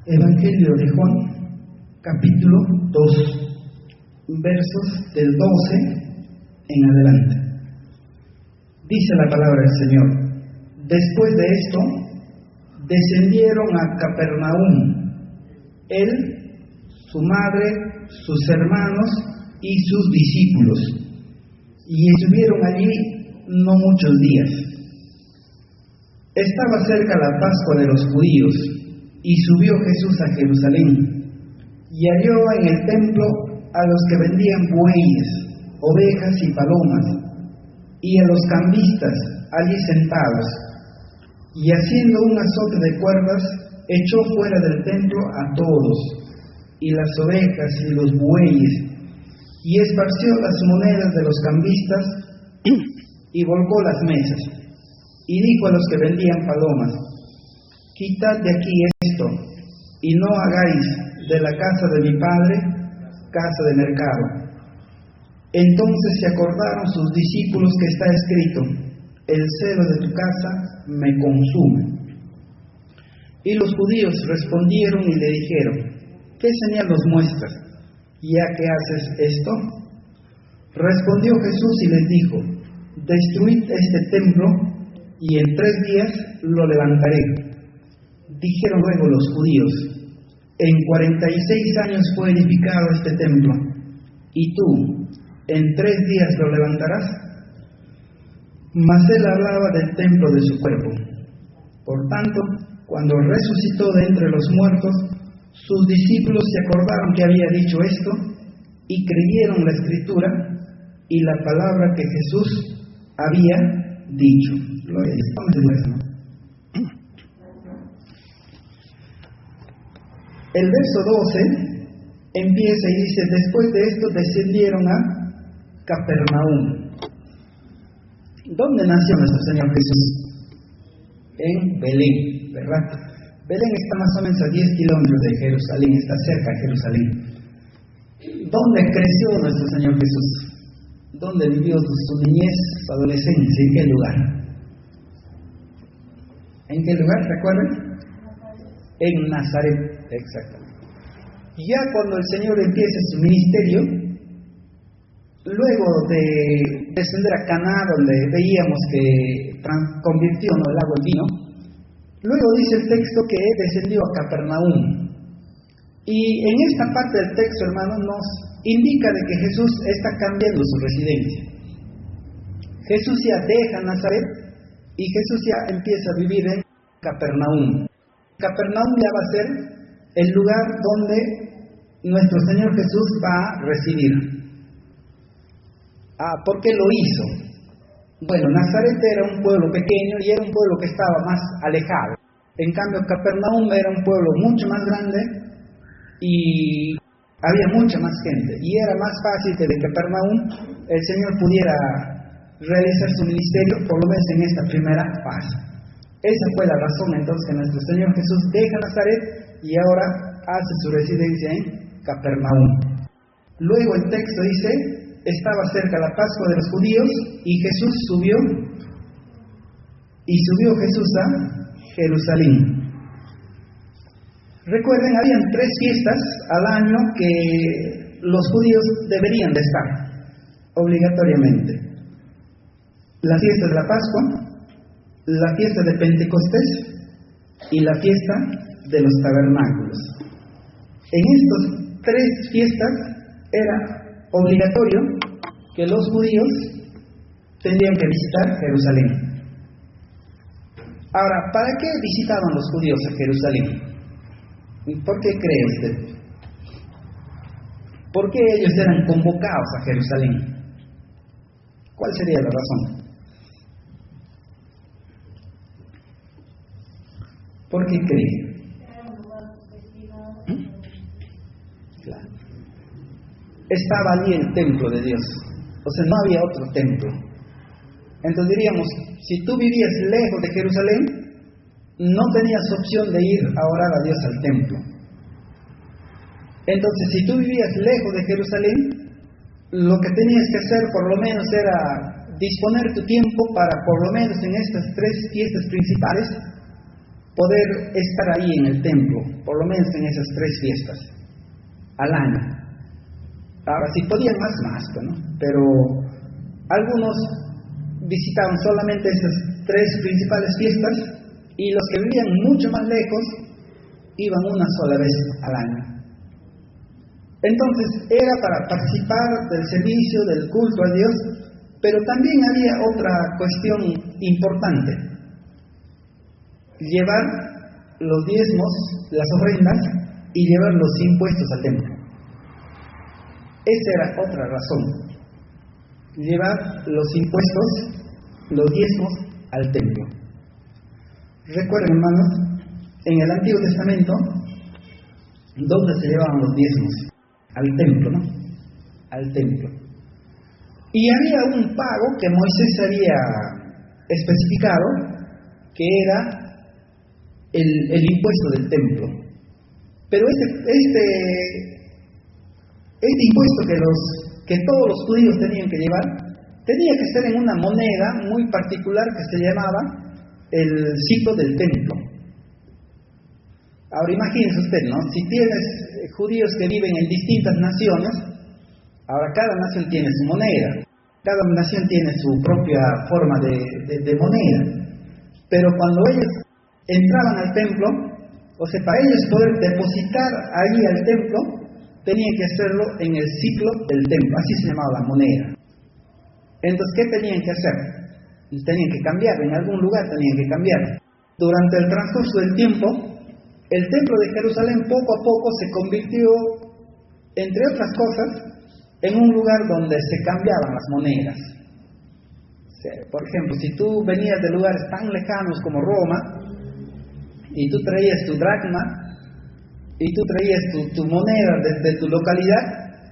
Evangelio de Juan, capítulo 2, versos del 12 en adelante. Dice la palabra del Señor: después de esto, descendieron a Capernaum, él, su madre, sus hermanos y sus discípulos, y estuvieron allí no muchos días. Estaba cerca la Pascua de los judíos, y subió Jesús a Jerusalén, y halló en el templo a los que vendían bueyes, ovejas y palomas, y a los cambistas allí sentados, y haciendo un azote de cuerdas, echó fuera del templo a todos, y las ovejas y los bueyes, y esparció las monedas de los cambistas, y volcó las mesas, y dijo a los que vendían palomas: quitad de aquí esto, y no hagáis de la casa de mi padre casa de mercado. Entonces se acordaron sus discípulos que está escrito: el celo de tu casa me consume. Y los judíos respondieron y le dijeron: ¿qué señal nos muestras, ya que haces esto? Respondió Jesús y les dijo: destruid este templo, y en 3 días lo levantaré. Dijeron luego los judíos: en 46 años fue edificado este templo, y tú, ¿en 3 días lo levantarás? Mas él hablaba del templo de su cuerpo. Por tanto, cuando resucitó de entre los muertos, sus discípulos se acordaron que había dicho esto, y creyeron la escritura y la palabra que Jesús había dicho. Gloria a Dios. El verso 12 empieza y dice: después de esto descendieron a Capernaum. ¿Dónde nació nuestro Señor Jesús? En Belén, ¿verdad? Belén está más o menos a 10 kilómetros de Jerusalén, está cerca de Jerusalén. ¿Dónde creció nuestro Señor Jesús? ¿Dónde vivió su niñez, su adolescencia? ¿En qué lugar? ¿En qué lugar? ¿Recuerdan? En Nazaret, exactamente. Ya cuando el Señor empieza su ministerio, luego de descender a Caná, donde veíamos que convirtió el agua en vino, luego dice el texto que descendió a Capernaum. Y en esta parte del texto, hermanos, nos indica de que Jesús está cambiando su residencia. Jesús ya deja Nazaret y Jesús ya empieza a vivir en Capernaum. Capernaum ya va a ser el lugar donde nuestro Señor Jesús va a residir. ¿Por qué lo hizo? Bueno, Nazaret era un pueblo pequeño y era un pueblo que estaba más alejado. En cambio, Capernaum era un pueblo mucho más grande y había mucha más gente. Y era más fácil que de Capernaum el Señor pudiera realizar su ministerio, por lo menos en esta primera fase. Esa fue la razón entonces que nuestro Señor Jesús deja Nazaret y ahora hace su residencia en Capernaum. Luego el texto dice: estaba cerca la Pascua de los judíos y Jesús subió Jesús a Jerusalén. Recuerden, habían 3 fiestas al año que los judíos deberían de estar obligatoriamente: la fiesta de la Pascua, la fiesta de Pentecostés y la fiesta de los tabernáculos. En estas 3 fiestas era obligatorio que los judíos tendrían que visitar Jerusalén. Ahora, ¿para qué visitaban los judíos a Jerusalén? ¿Por qué cree usted? ¿Por qué ellos eran convocados a Jerusalén? ¿Cuál sería la razón? ¿Por qué cree? Claro. Estaba allí el templo de Dios, o sea, no había otro templo. Entonces diríamos, si tú vivías lejos de Jerusalén, no tenías opción de ir a orar a Dios al templo. Entonces, si tú vivías lejos de Jerusalén, lo que tenías que hacer por lo menos era disponer tu tiempo para, por lo menos en estas 3 fiestas principales, poder estar ahí en el templo, por lo menos en esas 3 fiestas al año. Ahora, si podían más, ¿no? Pero algunos visitaban solamente esas 3 principales fiestas, y los que vivían mucho más lejos iban una sola vez al año. Entonces era para participar del servicio, del culto a Dios, pero también había otra cuestión importante: llevar los diezmos, las ofrendas, y llevar los impuestos al templo. Esa era otra razón: llevar los impuestos, los diezmos al templo. Recuerden, hermanos, en el Antiguo Testamento, ¿dónde se llevaban los diezmos? Al templo, ¿no? Al templo. Y había un pago que Moisés había especificado, que era el impuesto del templo. Pero este impuesto que todos los judíos tenían que llevar, tenía que ser en una moneda muy particular que se llamaba el siclo del templo. Ahora imagínense usted, ¿no? Si tienes judíos que viven en distintas naciones, ahora cada nación tiene su moneda, cada nación tiene su propia forma de moneda, pero cuando ellos entraban al templo, o sea, para ellos poder depositar ahí al templo, tenían que hacerlo en el ciclo del templo, así se llamaba la moneda. Entonces, ¿qué tenían que hacer? Tenían que cambiar, en algún lugar tenían que cambiar. Durante el transcurso del tiempo, el templo de Jerusalén poco a poco se convirtió, entre otras cosas, en un lugar donde se cambiaban las monedas. O sea, por ejemplo, si tú venías de lugares tan lejanos como Roma, y tú traías tu dracma, y tú traías tu moneda desde tu localidad,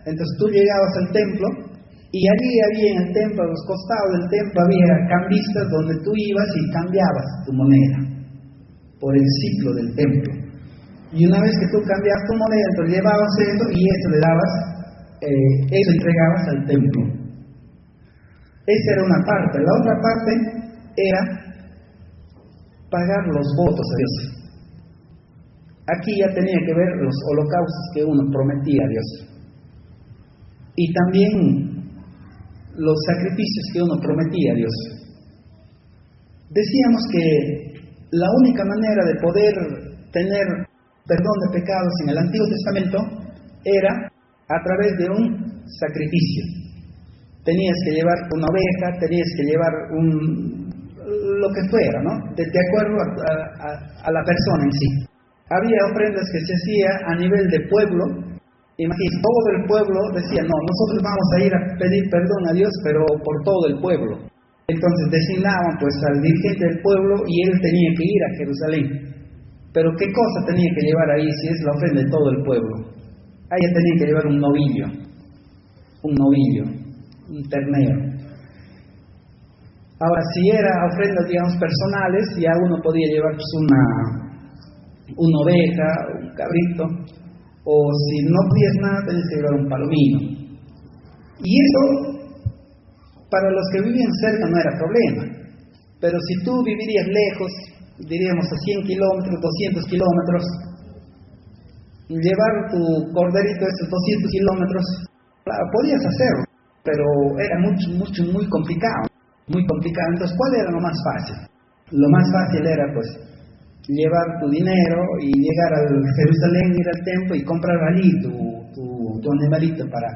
entonces tú llegabas al templo, y allí había en el templo, a los costados del templo, había cambistas donde tú ibas y cambiabas tu moneda por el ciclo del templo. Y una vez que tú cambiabas tu moneda, entonces llevabas eso y eso le dabas, eso entregabas al templo. Esa era una parte. La otra parte era pagar los votos a Dios. Aquí ya tenía que ver los holocaustos que uno prometía a Dios. Y también los sacrificios que uno prometía a Dios. Decíamos que la única manera de poder tener perdón de pecados en el Antiguo Testamento era a través de un sacrificio. Tenías que llevar una oveja, tenías que llevar lo que fuera, ¿no? De acuerdo a la persona en sí. Había ofrendas que se hacía a nivel de pueblo. Imagínense, todo el pueblo decía, no, nosotros vamos a ir a pedir perdón a Dios, pero por todo el pueblo. Entonces designaban pues al dirigente del pueblo y él tenía que ir a Jerusalén. Pero ¿qué cosa tenía que llevar ahí si es la ofrenda de todo el pueblo? Ahí tenía que llevar un novillo, un ternero. Ahora, si era ofrendas, digamos, personales, ya uno podía llevar pues una oveja, un cabrito, o si no podías nada, tenías que llevar un palomino. Y eso, para los que vivían cerca no era problema. Pero si tú vivirías lejos, diríamos a 100 kilómetros, 200 kilómetros, llevar tu corderito esos 200 kilómetros, claro, podías hacerlo, pero era muy complicado, muy complicado. Entonces, ¿cuál era lo más fácil? Lo más fácil era, pues, llevar tu dinero y llegar al Jerusalén, ir al templo y comprar allí tu animalito para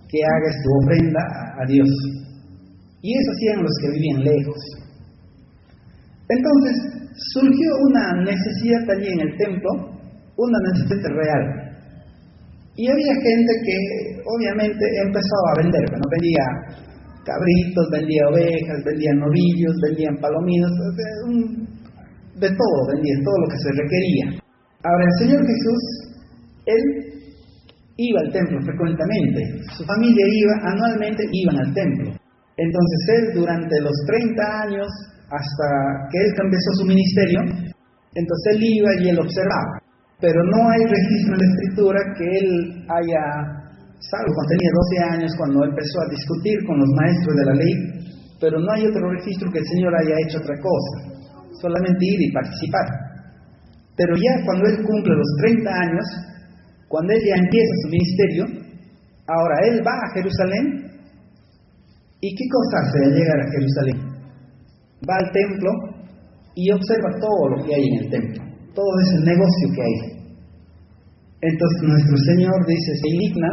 que hagas tu ofrenda a Dios. Y eso hacían los que vivían lejos. Entonces, surgió una necesidad allí en el templo, una necesidad real. Y había gente que obviamente empezó a vender, ¿no? Vendía cabritos, vendía ovejas, vendía novillos, vendían palominos, de todo, vendían todo lo que se requería. Ahora el Señor Jesús, Él iba al templo frecuentemente, su familia anualmente iban al templo. Entonces Él durante los 30 años, hasta que Él empezó su ministerio, entonces Él iba y Él observaba. Pero no hay registro en la Escritura que Él haya, salvo cuando tenía 12 años, cuando empezó a discutir con los maestros de la ley, pero no hay otro registro que el Señor haya hecho otra cosa, solamente ir y participar. Pero ya cuando él cumple los 30 años, cuando él ya empieza su ministerio, ahora él va a Jerusalén. ¿Y qué cosa hace al llegar a Jerusalén? Va al templo y observa todo lo que hay en el templo, todo ese negocio que hay. Entonces nuestro Señor dice, se indigna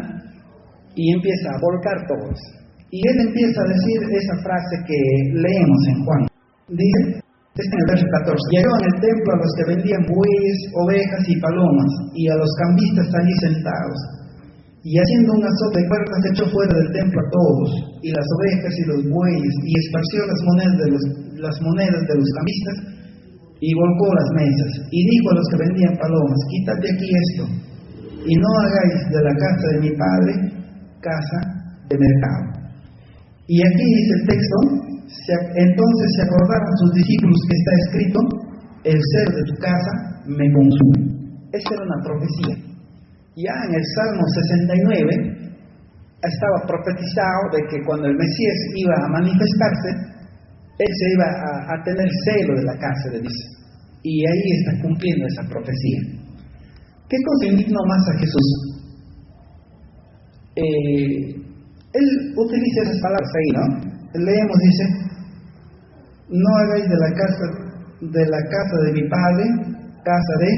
y empieza a volcar todo eso. Y él empieza a decir esa frase que leemos en Juan. Dice, en el verso 14, llegó en el templo a los que vendían bueyes, ovejas y palomas, y a los cambistas allí sentados. Y haciendo un azote de puertas echó fuera del templo a todos, y las ovejas y los bueyes, y esparció las monedas de los cambistas, y volcó las mesas, y dijo a los que vendían palomas, quitad de aquí esto, y no hagáis de la casa de mi padre casa de mercado. Y aquí dice el texto, entonces se acordaron sus discípulos que está escrito, el cero de tu casa me consume. Esa era una profecía. Ya en el Salmo 69 estaba profetizado de que cuando el Mesías iba a manifestarse, él se iba a tener celo de la casa de Dios. Y ahí está cumpliendo esa profecía. ¿Qué cosa indignó más a Jesús? Él utiliza esas palabras ahí, ¿no? Leemos, dice, no hagáis de la casa de mi padre casa de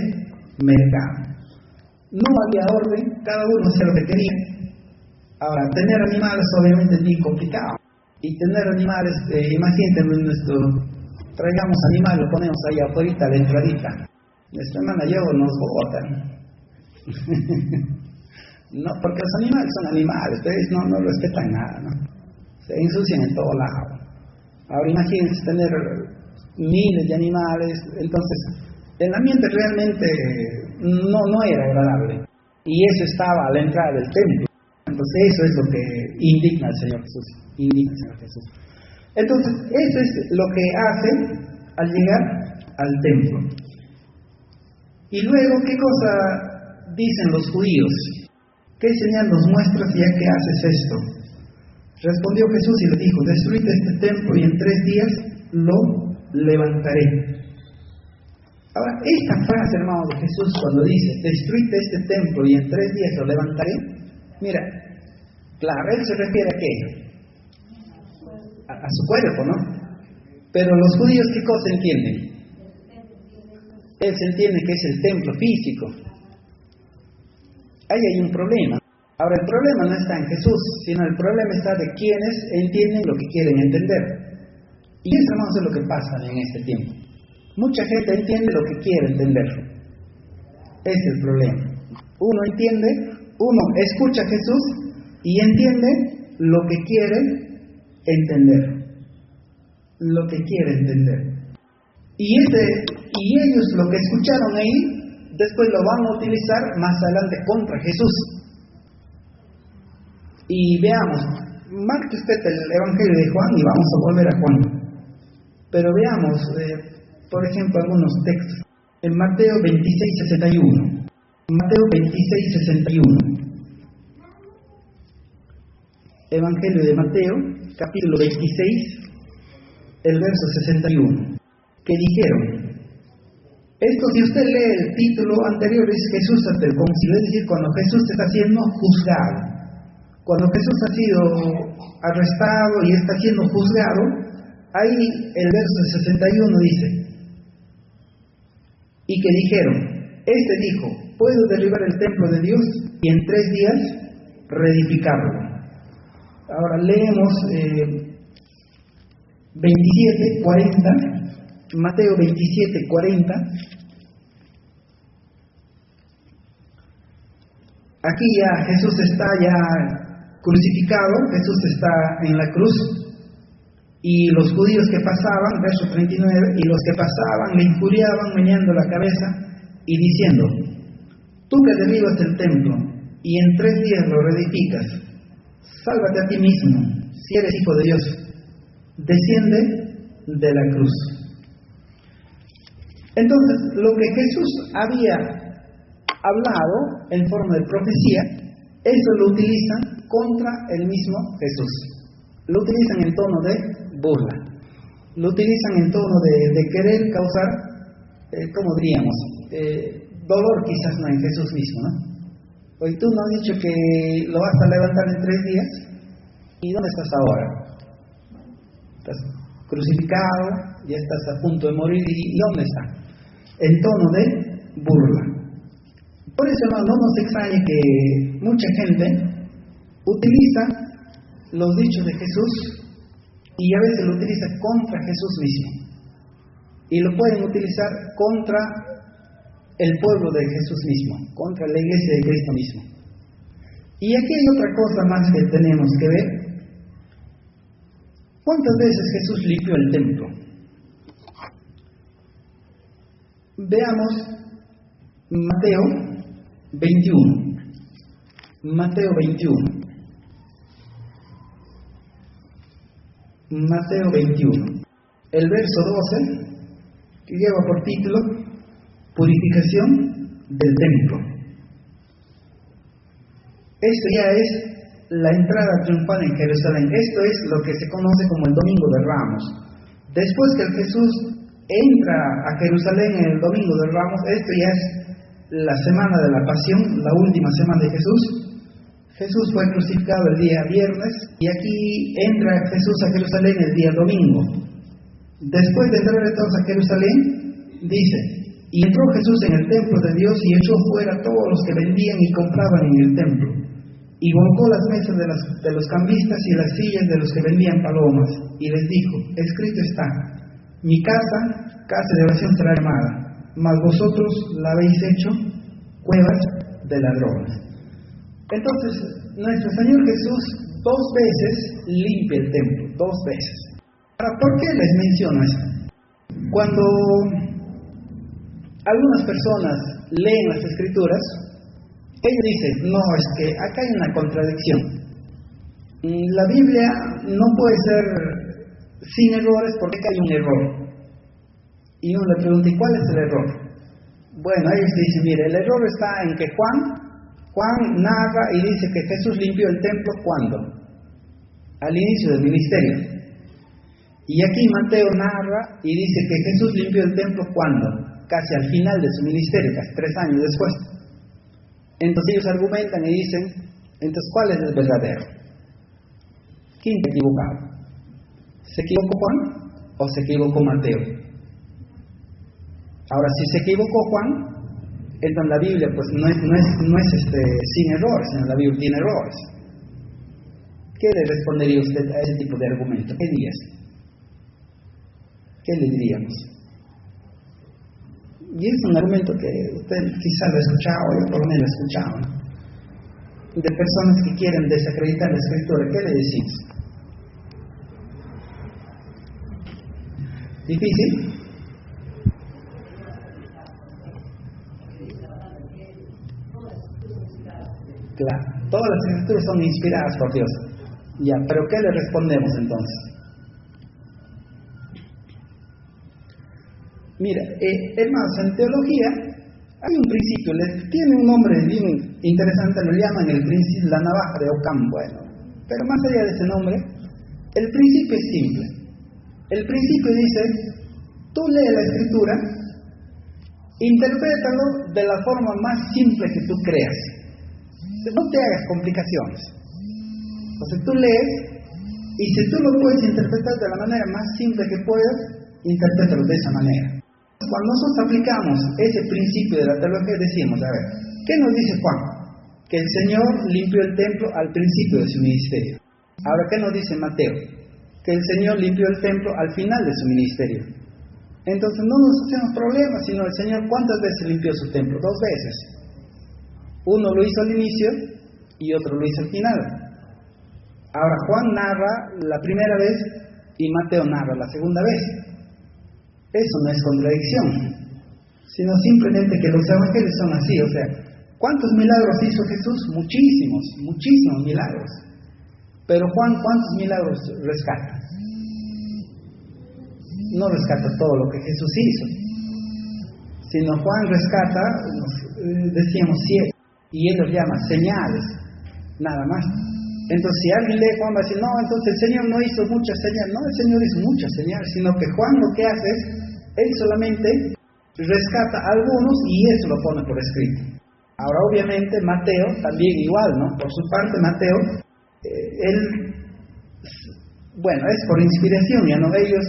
mercado. No había orden, cada uno hacía lo que quería. Ahora, tener animales obviamente es bien complicado. Y tener animales, imagínense, traigamos animales, lo ponemos ahí afuera a la entradita. Nuestra hermana y yo nos botan. No, porque los animales son animales, ustedes no respetan nada, ¿no? Se ensucian en todo lado. Ahora imagínense tener miles de animales, entonces el ambiente realmente no era agradable. Y eso estaba a la entrada del templo. Entonces eso es lo que indigna al Señor Jesús. Entonces eso es lo que hace al llegar al templo. Y luego, ¿qué cosa dicen los judíos? ¿Qué señal nos muestras ya que haces esto? Respondió Jesús y le dijo, destruid este templo y en 3 días lo levantaré. Ahora, esta frase, hermanos, de Jesús cuando dice, destruid este templo y en 3 días lo levantaré, mira, claro, él se refiere a qué? A su cuerpo, ¿no? Pero los judíos, ¿qué cosa entienden? Él se entiende que es el templo físico. Ahí hay un problema. Ahora, el problema no está en Jesús, sino el problema está de quienes entienden lo que quieren entender. Y eso, hermanos, es lo que pasa en este tiempo. Mucha gente entiende lo que quiere entender. Ese es el problema. Uno escucha a Jesús y entiende lo que quiere entender. Lo que quiere entender. Y ellos lo que escucharon ahí, después lo van a utilizar más adelante contra Jesús. Y veamos, marque usted el Evangelio de Juan y vamos a volver a Juan. Pero veamos, por ejemplo, algunos textos. En Mateo 26:61. Mateo 26:61. Evangelio de Mateo, capítulo 26, el verso 61. Que dijeron, esto si usted lee el título anterior es Jesús ante el concilio, es decir, cuando Jesús está siendo juzgado. Cuando Jesús ha sido arrestado y está siendo juzgado, ahí el verso 61 dice, y que dijeron, este dijo, puedo derribar el templo de Dios y en 3 días reedificarlo. Ahora leemos 27:40, Mateo 27:40. Aquí ya Jesús está ya crucificado, Jesús está en la cruz, y los judíos que pasaban, verso 39, y los que pasaban le injuriaban meneando la cabeza y diciendo, tú que derribas el templo y en 3 días lo reedificas, sálvate a ti mismo, si eres hijo de Dios, desciende de la cruz. Entonces, lo que Jesús había hablado en forma de profecía, eso lo utilizan contra el mismo Jesús. Lo utilizan en tono de burla. Lo utilizan en tono de querer causar, ¿cómo diríamos? dolor quizás no en Jesús mismo, ¿no? Hoy tú nos has dicho que lo vas a levantar en 3 días, ¿y dónde estás ahora? Estás crucificado, ya estás a punto de morir, ¿y dónde está? En tono de burla. Por eso no nos extrañe que mucha gente utiliza los dichos de Jesús y a veces lo utiliza contra Jesús mismo. Y lo pueden utilizar contra el pueblo de Jesús mismo, contra la iglesia de Cristo mismo. Y aquí hay otra cosa más que tenemos que ver. ¿Cuántas veces Jesús limpió el templo? Veamos Mateo 21. Mateo 21. Mateo 21. El verso 12, que lleva por título Purificación del templo. Esto ya es la entrada triunfal en Jerusalén. Esto es lo que se conoce como el Domingo de Ramos. Después que el Jesús entra a Jerusalén en el Domingo de Ramos, esto ya es la semana de la Pasión, la última semana de Jesús. Jesús fue crucificado el día viernes y aquí entra Jesús a Jerusalén el día domingo. Después de entrar entonces a Jerusalén, dice: y entró Jesús en el templo de Dios y echó fuera a todos los que vendían y compraban en el templo, y volcó las mesas de los cambistas y las sillas de los que vendían palomas, y les dijo: escrito está, mi casa, casa de oración será llamada, mas vosotros la habéis hecho cuevas de ladrones. Entonces, nuestro Señor Jesús 2 veces limpia el templo, 2 veces. Ahora, ¿por qué les menciono esto? Cuando algunas personas leen las Escrituras, ellos dicen: no, es que acá hay una contradicción. La Biblia no puede ser sin errores porque acá hay un error. Y uno le pregunta: ¿y cuál es el error? Bueno, ellos dicen: mire, el error está en que Juan narra y dice que Jesús limpió el templo ¿cuándo? Al inicio del ministerio. Y aquí Mateo narra y dice que Jesús limpió el templo ¿cuándo? Casi al final de su ministerio, casi 3 años después. Entonces ellos argumentan y dicen: entonces, ¿cuál es el verdadero? ¿Quién se equivocado? ¿Se equivocó Juan o se equivocó Mateo? Ahora, si se equivocó Juan, entonces la Biblia pues no es sin errores, sino la Biblia tiene errores. ¿Qué le respondería usted a ese tipo de argumento? ¿Qué dirías? ¿Qué le diríamos? Y es un argumento que usted quizás lo ha escuchado, yo por lo menos lo he escuchado, ¿no? De personas que quieren desacreditar la Escritura. ¿Qué le decimos? ¿Difícil? Claro, todas las Escrituras son inspiradas por Dios. Ya, pero ¿qué le respondemos entonces? Mira, hermanos, en teología hay un principio, tiene un nombre bien interesante, lo llaman el principio, la navaja de Ockham. Bueno, pero más allá de ese nombre, el principio es simple. El principio dice: tú lees la Escritura, interprétalo de la forma más simple que tú creas. No te hagas complicaciones. O sea, tú lees y si tú lo puedes interpretar de la manera más simple que puedas, interprétalo de esa manera. Cuando nosotros aplicamos ese principio de la teología, decimos: a ver, ¿qué nos dice Juan? Que el Señor limpió el templo al principio de su ministerio. Ahora, ¿qué nos dice Mateo? Que el Señor limpió el templo al final de su ministerio. Entonces no nos hacemos problemas, sino el Señor ¿cuántas veces limpió su templo? 2 veces. Uno lo hizo al inicio y otro lo hizo al final. Ahora Juan narra la primera vez y Mateo narra la segunda vez. Eso no es contradicción, sino simplemente que los evangelios son así. O sea, ¿cuántos milagros hizo Jesús? Muchísimos, muchísimos milagros. Pero Juan, ¿cuántos milagros rescata? No rescata todo lo que Jesús hizo, sino Juan rescata, decíamos, 7, y él los llama señales, nada más. Entonces, si alguien lee Juan va a decir: no, entonces el Señor no hizo muchas señales. No, el Señor hizo muchas señales, sino que Juan lo que hace es, él solamente rescata a algunos y eso lo pone por escrito. Ahora obviamente Mateo también igual, ¿no? Por su parte Mateo, él, bueno, es por inspiración, ya no, ellos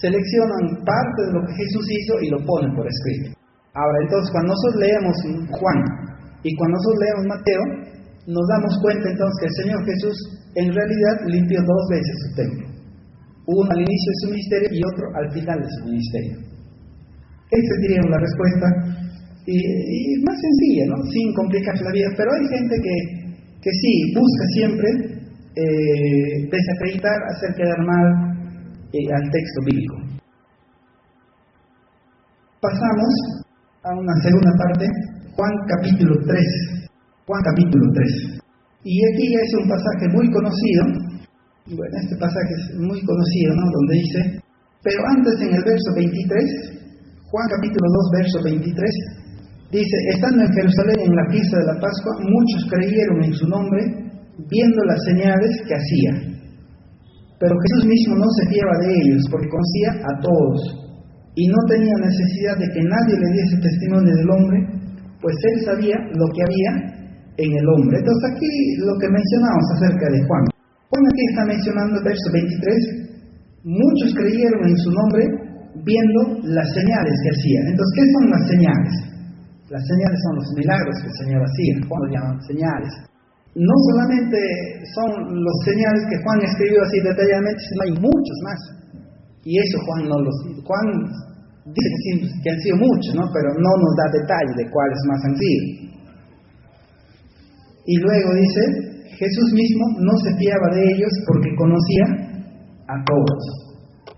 seleccionan parte de lo que Jesús hizo y lo ponen por escrito. Ahora entonces cuando nosotros leemos Juan y cuando nosotros leemos Mateo, nos damos cuenta entonces que el Señor Jesús en realidad limpió 2 veces su templo. Uno al inicio de su ministerio y otro al final de su ministerio. Esa sería la respuesta y más sencilla, ¿no? Sin complicarse la vida. Pero hay gente que sí busca siempre desacreditar, hacer quedar mal al texto bíblico. Pasamos a una segunda parte, Juan capítulo 3. Juan capítulo 3. Y aquí ya es un pasaje muy conocido. Bueno, este pasaje es muy conocido, ¿no? Donde dice, pero antes en el verso 23, Juan capítulo 2, verso 23, dice, estando en Jerusalén en la fiesta de la Pascua, muchos creyeron en su nombre, viendo las señales que hacía. Pero Jesús mismo no se fiaba de ellos, porque conocía a todos, y no tenía necesidad de que nadie le diese testimonio del hombre, pues él sabía lo que había en el hombre. Entonces aquí lo que mencionamos acerca de Juan. Juan aquí está mencionando el verso 23, muchos creyeron en su nombre viendo las señales que hacía. Entonces, ¿qué son las señales? Las señales son los milagros que el Señor hacía. Juan los llama señales. No solamente son los señales que Juan escribió así detalladamente, sino hay muchos más. Y eso Juan no los dice. Juan dice que han sido muchos, ¿no? Pero no nos da detalles de cuáles más han sido. Y luego dice, Jesús mismo no se fiaba de ellos porque conocía a todos.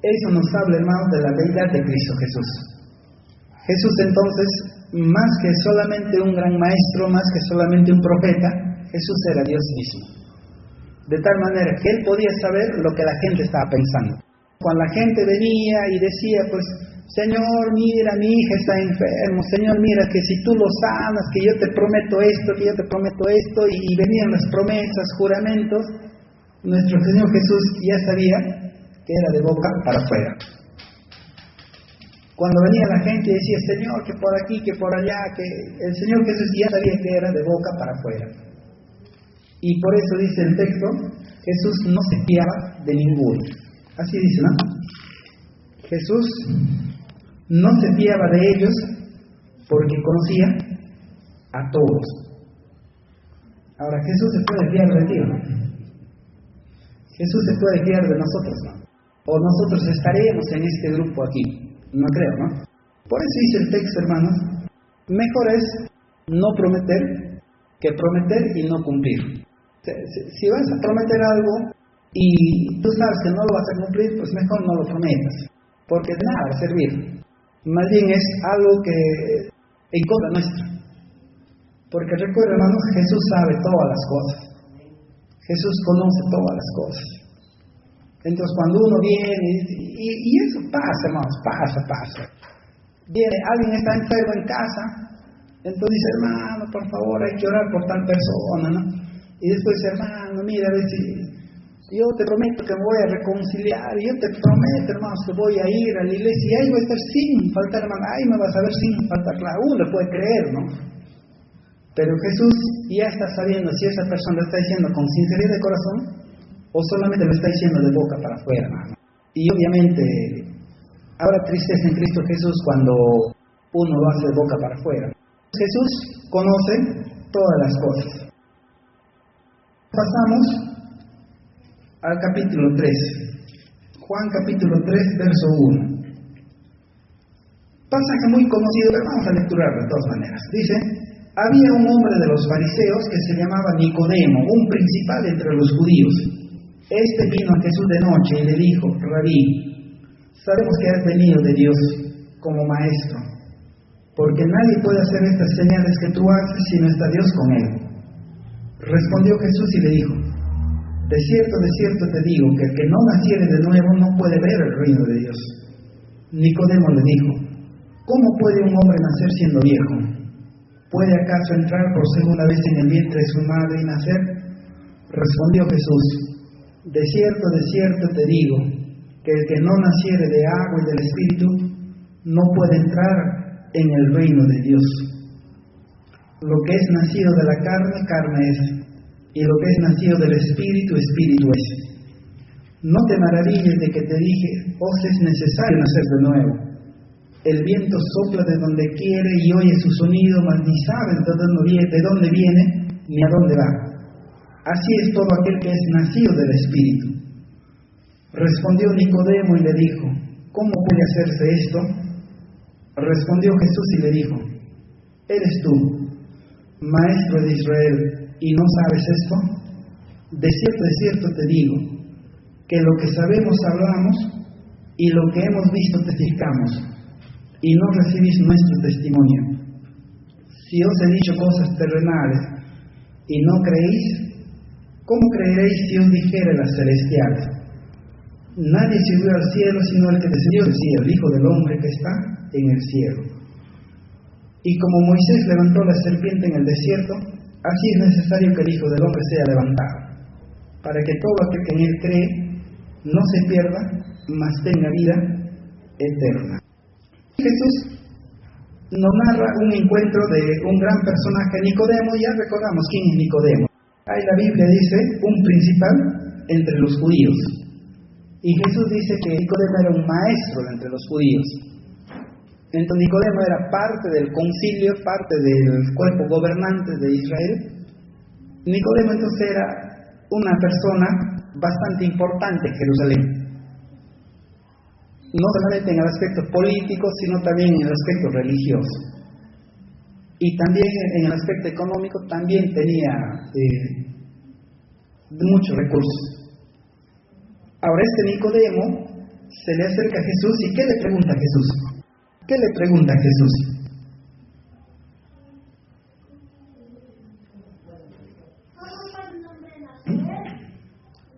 Eso nos habla, hermanos, de la deidad de Cristo Jesús. Jesús entonces, más que solamente un gran maestro, más que solamente un profeta, Jesús era Dios mismo. De tal manera que Él podía saber lo que la gente estaba pensando. Cuando la gente venía y decía, pues, Señor, mira, mi hija está enfermo, Señor, mira, que si tú lo sanas, que yo te prometo esto, que yo te prometo esto, y venían las promesas, juramentos, nuestro Señor Jesús ya sabía que era de boca para afuera. Cuando venía la gente y decía, Señor, que por aquí, que por allá, que el Señor Jesús ya sabía que era de boca para afuera. Y por eso dice el texto, Jesús no se fiaba de ninguno. Así dice, ¿no? Jesús no se fiaba de ellos porque conocía a todos. Ahora, Jesús se puede fiar de ti, ¿no? Jesús se puede fiar de nosotros, ¿no? O nosotros estaremos en este grupo aquí. No creo, ¿no? Por eso dice el texto, hermanos, mejor es no prometer que prometer y no cumplir. Si vas a prometer algo y tú sabes que no lo vas a cumplir, pues mejor no lo prometas, porque de nada va a servir. Más bien es algo que en contra nuestra. Porque recuerda, hermanos, Jesús sabe todas las cosas. Jesús conoce todas las cosas. Entonces cuando uno viene, y eso pasa, hermanos, pasa. Viene, alguien está enfermo en casa, entonces dice, hermano, por favor, hay que orar por tal persona, ¿no? Y después dice, hermano, mira, a ver si yo te prometo que me voy a reconciliar, yo te prometo, hermanos, que voy a ir a la iglesia, y ahí voy a estar sin faltar, hermano, ahí me vas a ver sin faltar, claro, uno le puede creer, ¿no? Pero Jesús ya está sabiendo si esa persona lo está diciendo con sinceridad de corazón, o solamente lo está diciendo de boca para afuera, hermano. Y obviamente, habrá tristeza en Cristo Jesús cuando uno lo hace de boca para afuera. Jesús conoce todas las cosas. Pasamos al capítulo 3. Juan capítulo 3, verso 1. Pasaje muy conocido, pero vamos a lecturarlo de todas maneras. Dice, había un hombre de los fariseos que se llamaba Nicodemo, un principal entre los judíos. Este vino a Jesús de noche y le dijo, Rabí, sabemos que has venido de Dios como maestro, porque nadie puede hacer estas señales que tú haces si no está Dios con él. Respondió Jesús y le dijo, de cierto te digo, que el que no naciere de nuevo no puede ver el reino de Dios. Nicodemo le dijo, ¿cómo puede un hombre nacer siendo viejo? ¿Puede acaso entrar por segunda vez en el vientre de su madre y nacer? Respondió Jesús, de cierto te digo, que el que no naciere de agua y del Espíritu no puede entrar en el reino de Dios. Lo que es nacido de la carne, carne es, y lo que es nacido del Espíritu, Espíritu es. No te maravilles de que te dije, os es necesario nacer de nuevo. El viento sopla de donde quiere y oye su sonido, mas ni sabes de dónde viene ni a dónde va. Así es todo aquel que es nacido del Espíritu. Respondió Nicodemo y le dijo, ¿cómo puede hacerse esto? Respondió Jesús y le dijo, ¿eres tú, maestro de Israel, y no sabes esto? De cierto te digo, que lo que sabemos hablamos, y lo que hemos visto testificamos, y no recibís nuestro testimonio. Si os he dicho cosas terrenales, y no creéis, ¿cómo creeréis si os dijere las celestiales? Nadie subió al cielo sino el que descendió del cielo, el Hijo del Hombre que está en el cielo. Y como Moisés levantó la serpiente en el desierto, así es necesario que el Hijo del Hombre sea levantado, para que todo aquel que en él cree no se pierda, mas tenga vida eterna. Jesús nos narra un encuentro de un gran personaje, Nicodemo. Ya recordamos quién es Nicodemo. Ahí la Biblia dice, un principal entre los judíos. Y Jesús dice que Nicodemo era un maestro entre los judíos. Entonces Nicodemo era parte del concilio, parte del cuerpo gobernante de Israel. Nicodemo entonces era una persona bastante importante en Jerusalén. No solamente en el aspecto político, sino también en el aspecto religioso. Y también en el aspecto económico también tenía muchos recursos. Ahora Nicodemo se le acerca a Jesús y ¿qué le pregunta a Jesús? ¿Qué le pregunta a Jesús?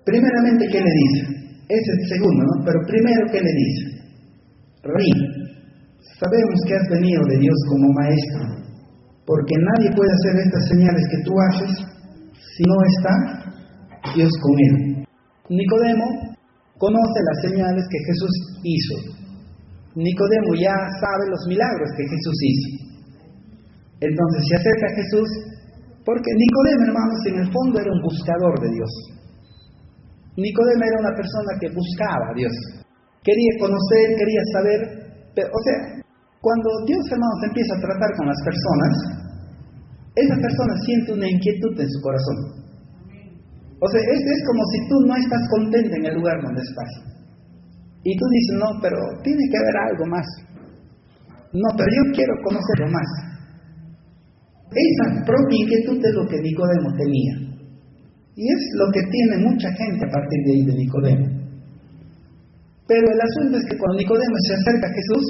Primeramente, ¿qué le dice? Es el segundo, ¿no? Pero primero, ¿qué le dice? Rabí, sabemos que has venido de Dios como maestro, porque nadie puede hacer estas señales que tú haces si no está Dios con él. Nicodemo conoce las señales que Jesús hizo. Nicodemo ya sabe los milagros que Jesús hizo. Entonces se acerca a Jesús, porque Nicodemo, hermanos, en el fondo era un buscador de Dios. Nicodemo era una persona que buscaba a Dios. Quería conocer, quería saber. Pero, cuando Dios, hermanos, empieza a tratar con las personas, esa persona siente una inquietud en su corazón. Es como si tú no estás contento en el lugar donde estás. Y tú dices, no, pero tiene que haber algo más. No, pero yo quiero conocerlo más. Esa propia inquietud es lo que Nicodemo tenía. Y es lo que tiene mucha gente a partir de ahí de Nicodemo. Pero el asunto es que cuando Nicodemo se acerca a Jesús,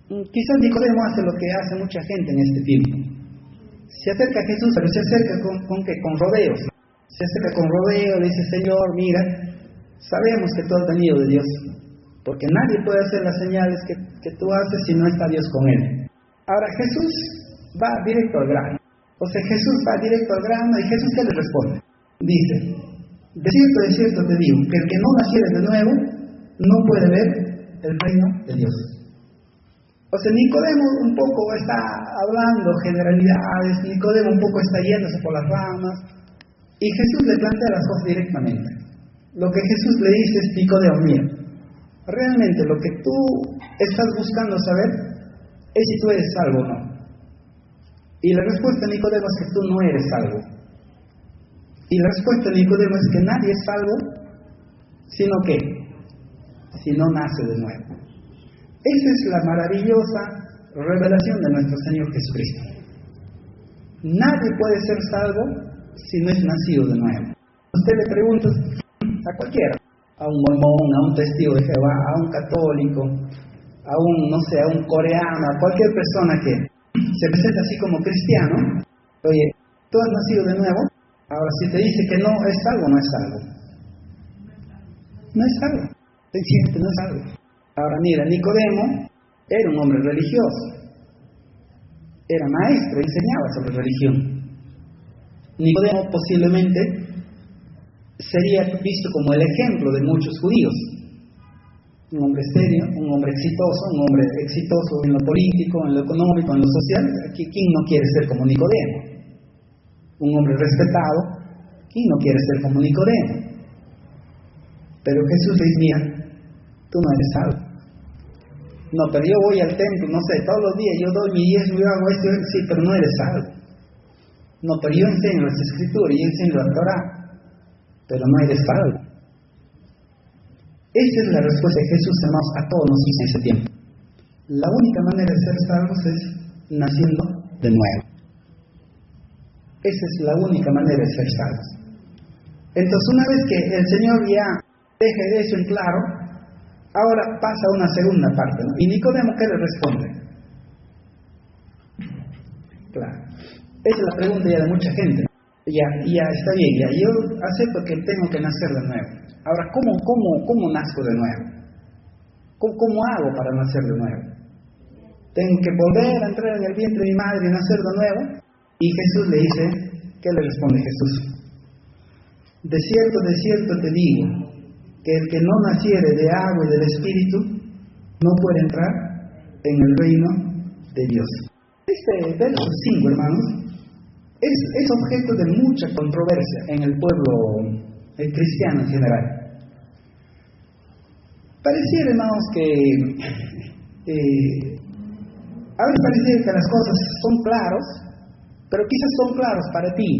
quizás Nicodemo hace lo que hace mucha gente en este tiempo. Se acerca a Jesús, pero se acerca con rodeos. Se acerca con rodeo, le dice, Señor, mira, sabemos que tú has venido de Dios, porque nadie puede hacer las señales que tú haces si no está Dios con él. Ahora Jesús va directo al grano. Jesús va directo al grano y Jesús, ¿qué le responde? Dice, de cierto te digo, que el que no naciere de nuevo no puede ver el reino de Dios. Nicodemo un poco está hablando generalidades, Nicodemo un poco está yéndose por las ramas, y Jesús le plantea las cosas directamente. Lo que Jesús le dice es, Nicodemo, mira, realmente lo que tú estás buscando saber es si tú eres salvo o no. Y la respuesta de Nicodemo es que tú no eres salvo. Y la respuesta de Nicodemo es que nadie es salvo, sino que, si no nace de nuevo. Esa es la maravillosa revelación de nuestro Señor Jesucristo. Nadie puede ser salvo si no es nacido de nuevo. Usted le pregunta a cualquiera, a un mormón, a un testigo de Jehová, a un católico, a un coreano, a cualquier persona que se presenta así como cristiano, oye, ¿tú has nacido de nuevo? Ahora, si te dice que no es salvo, no es salvo. No es salvo. Sencillamente no es salvo. Ahora mira, Nicodemo era un hombre religioso. Era maestro, enseñaba sobre religión. Nicodemo posiblemente sería visto como el ejemplo de muchos judíos. un hombre serio, un hombre exitoso en lo político, en lo económico, en lo social. ¿Quién no quiere ser como Nicodemo? Un hombre respetado, ¿quién no quiere ser como Nicodemo? Pero Jesús le dice, mira, tú no eres salvo. No, pero yo voy al templo, no sé, todos los días yo doy mi diezmo, yo hago esto, sí, pero no eres salvo. No, pero yo enseño las escrituras, yo enseño la Torah, pero no eres salvo. Esa es la respuesta de Jesús, hermanos, a todos nos dice en ese tiempo. La única manera de ser salvos es naciendo de nuevo. Esa es la única manera de ser salvos. Entonces, una vez que el Señor ya deja eso en claro, ahora pasa a una segunda parte, ¿no? ¿Y Nicodemo qué le responde? Claro, esa es la pregunta ya de mucha gente. Ya está bien, ya yo acepto que tengo que nacer de nuevo. Ahora, ¿cómo nazco de nuevo? ¿Cómo hago para nacer de nuevo? ¿Tengo que volver a entrar en el vientre de mi madre y nacer de nuevo? Y Jesús le dice, ¿qué le responde Jesús? De cierto te digo, que el que no naciere de agua y del Espíritu no puede entrar en el reino de Dios. Este verso 5, hermanos, es objeto de mucha controversia en el pueblo cristiano en general. Pareciera, hermanos, que a veces pareciera que las cosas son claras, pero quizás son claras para ti,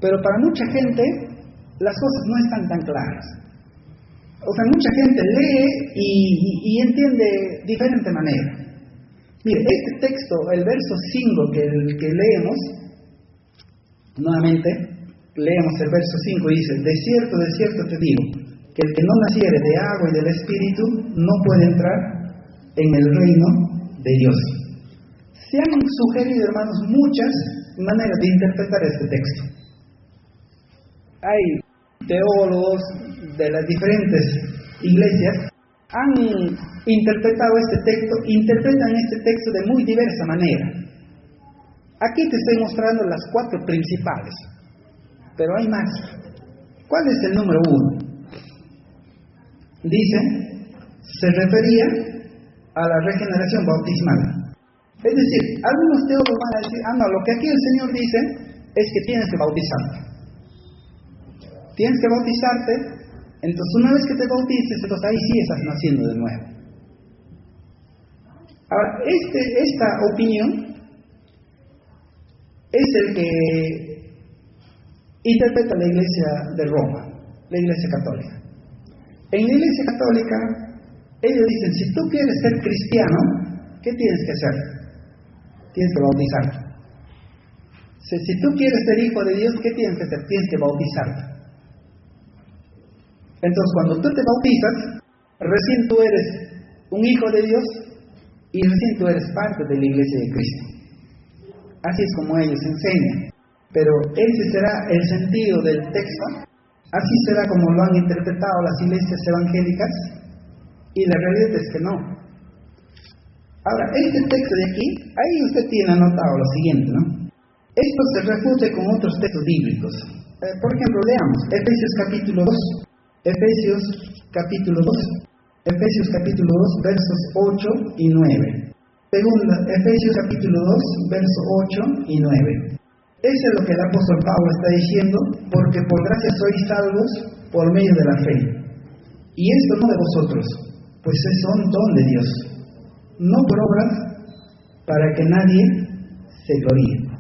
pero para mucha gente las cosas no están tan claras. O sea, mucha gente lee y entiende de diferente manera. Mire, este texto, el verso 5 que leemos, nuevamente, leemos el verso 5 y dice, de cierto te digo, que el que no naciere de agua y del Espíritu no puede entrar en el reino de Dios. Se han sugerido, hermanos, muchas maneras de interpretar este texto. Hay teólogos de las diferentes iglesias han interpretado este texto, interpretan este texto de muy diversa manera. Aquí te estoy mostrando las 4 principales, pero hay más. ¿Cuál es el número 1? Dice, se refería a la regeneración bautismal. Es decir, algunos teólogos van a decir, no, lo que aquí el Señor dice es que tienes que bautizarte. Tienes que bautizarte, entonces una vez que te bautices, entonces ahí sí estás naciendo de nuevo. Ahora, esta opinión es el que interpreta la Iglesia de Roma, la Iglesia Católica. En la Iglesia Católica, ellos dicen, si tú quieres ser cristiano, ¿qué tienes que hacer? Tienes que bautizarte. Si tú quieres ser hijo de Dios, ¿qué tienes que hacer? Tienes que bautizarte. Entonces, cuando tú te bautizas, recién tú eres un hijo de Dios y recién tú eres parte de la Iglesia de Cristo. Así es como ellos enseñan. Pero ese será el sentido del texto, así será como lo han interpretado las iglesias evangélicas, y la realidad es que no. Ahora, este texto de aquí, ahí usted tiene anotado lo siguiente, ¿no? Esto se refute con otros textos bíblicos. Por ejemplo, leamos Efesios capítulo 2, Efesios capítulo 2, versos 8 y 9. Segunda, Efesios capítulo 2, versos 8 y 9. Eso es lo que el apóstol Pablo está diciendo, porque por gracia sois salvos por medio de la fe. Y esto no de vosotros, pues es un don de Dios, no por obras, para que nadie se gloríe.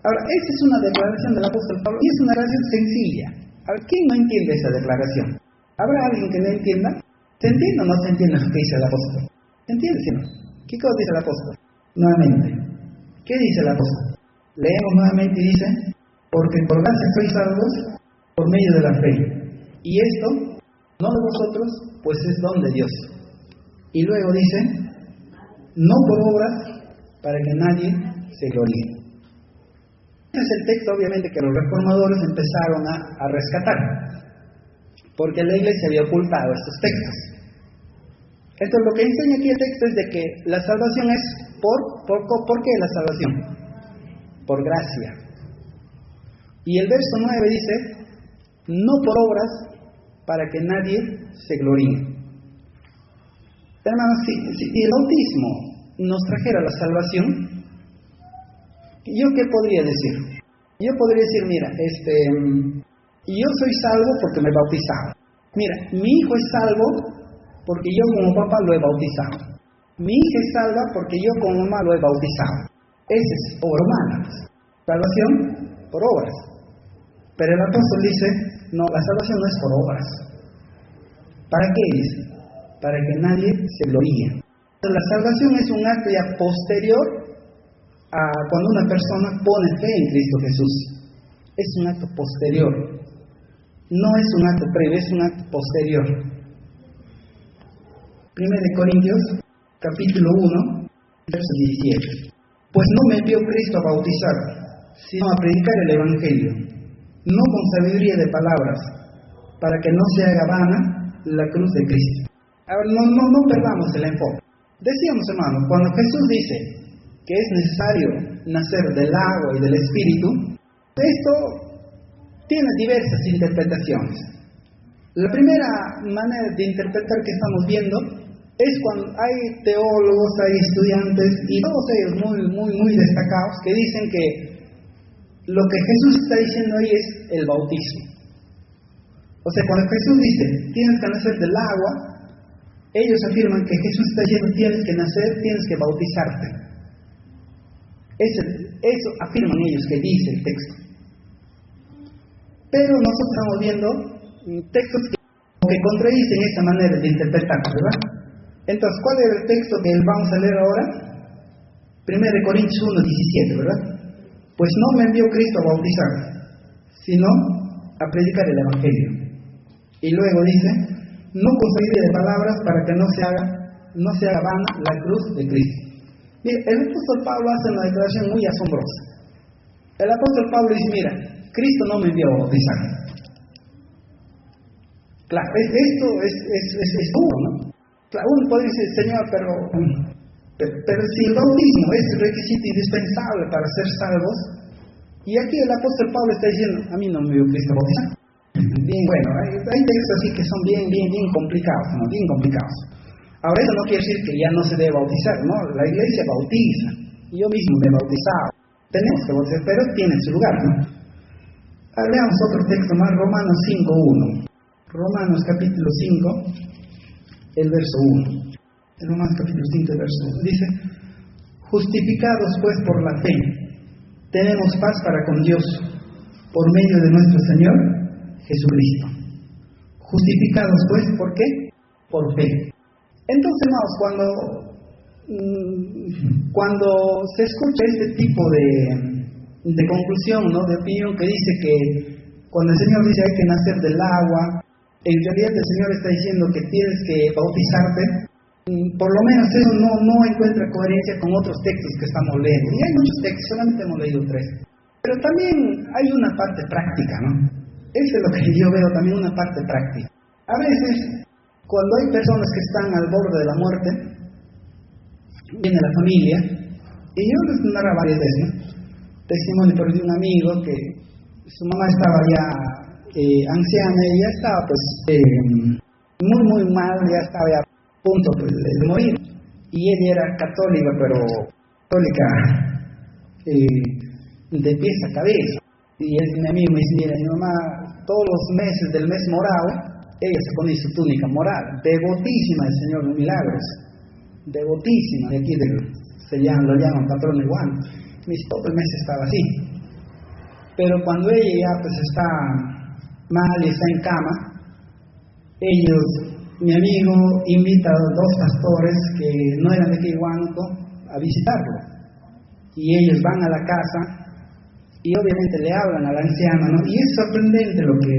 Ahora, esa es una declaración del apóstol Pablo, y es una declaración sencilla. A ver, ¿quién no entiende esa declaración? ¿Habrá alguien que no entienda? ¿Se entiende o no se entiende lo que dice el apóstol? ¿Se entiende, sí o no? ¿Qué cosa dice el apóstol? Nuevamente, ¿qué dice el apóstol? Leemos nuevamente y dice, porque por gracia sois salvos por medio de la fe. Y esto, no de vosotros, pues es don de Dios. Y luego dice, no por obras, para que nadie se gloríe. Este es el texto, obviamente, que los reformadores empezaron a rescatar, porque la iglesia había ocultado estos textos. Entonces, lo que enseña aquí el texto es de que la salvación es ¿por qué la salvación? Por gracia. Y el verso 9 dice, no por obras, para que nadie se gloríe. Hermanos, si el bautismo nos trajera la salvación, ¿yo qué podría decir? Yo podría decir, mira, yo soy salvo porque me bautizaron. Mira, mi hijo es salvo porque yo como papá lo he bautizado. Mi hija es salva porque yo como mamá lo he bautizado. Ese es hermanos. Salvación por obras. Pero el apóstol dice, no, la salvación no es por obras. ¿Para qué dice? Para que nadie se gloríe. La salvación es un acto ya posterior a cuando una persona pone fe en Cristo Jesús. Es un acto posterior. No es un acto previo, es un acto posterior. 1 Corintios, capítulo 1, verso 17. Pues no me envió Cristo a bautizar, sino a predicar el Evangelio, no con sabiduría de palabras, para que no se haga vana la cruz de Cristo. Ahora, no perdamos el enfoque. Decíamos, hermanos, cuando Jesús dice que es necesario nacer del agua y del Espíritu, esto tiene diversas interpretaciones. La primera manera de interpretar que estamos viendo es cuando hay teólogos, hay estudiantes y todos ellos muy destacados que dicen que lo que Jesús está diciendo ahí es el bautismo. O sea, cuando Jesús dice tienes que nacer del agua, ellos afirman que Jesús está diciendo tienes que nacer, tienes que bautizarte. Eso afirman ellos que dice el texto. Pero nosotros estamos viendo textos que contradicen esta manera de interpretar, ¿verdad? Entonces, ¿cuál es el texto que vamos a leer ahora? 1 Corintios 1, 17, ¿verdad? Pues no me envió Cristo a bautizar, sino a predicar el Evangelio. Y luego dice, no con sabiduría de palabras para que no se haga vana la cruz de Cristo. Mira, el apóstol Pablo hace una declaración muy asombrosa. El apóstol Pablo dice, mira, Cristo no me envió a bautizar. Claro, esto es duro, ¿no? Claro, uno puede decir, Señor, pero si el bautismo es el requisito indispensable para ser salvos, y aquí el apóstol Pablo está diciendo, a mí no me envió Cristo a bautizar. Bien, bueno, hay textos así que son bien complicados, ¿no? Bien complicados. Ahora, eso no quiere decir que ya no se debe bautizar, ¿no? La iglesia bautiza. Yo mismo me he bautizado. Tenemos que bautizar, pero tiene su lugar, ¿no? Ahora veamos otro texto más, Romanos 5:1. Romanos capítulo 5, el verso 1. En Romanos capítulo 5, el verso 1. Dice, justificados pues por la fe, tenemos paz para con Dios, por medio de nuestro Señor Jesucristo. Justificados pues, ¿por qué? Por fe. Entonces, hermanos, cuando se escucha este tipo de conclusión, ¿no? De opinión que dice que cuando el Señor dice hay que nacer del agua, en realidad el Señor está diciendo que tienes que bautizarte, por lo menos eso no encuentra coherencia con otros textos que estamos leyendo. Y hay muchos textos, solamente hemos leído 3. Pero también hay una parte práctica, ¿no? Eso es lo que yo veo, también una parte práctica. A veces, cuando hay personas que están al borde de la muerte, viene la familia, y yo les narro varias veces, ¿no? Testimonio por de un amigo que su mamá estaba ya anciana y ya estaba pues muy mal, ya estaba ya a punto pues, de morir. Y ella era católica, pero católica de pies a cabeza. Y mi amigo me dice, mira, mi mamá todos los meses del mes morado, ella se pone su túnica morada, devotísima del Señor de Milagros, devotísima, de aquí lo llaman patrón de Juan. Todo el mes estaba así. Pero cuando ella ya pues está mal y está en cama, mi amigo invita a 2 pastores que no eran de aquí de Huánuco a visitarlo. Y ellos van a la casa y obviamente le hablan a la anciana, ¿no? Y es sorprendente lo que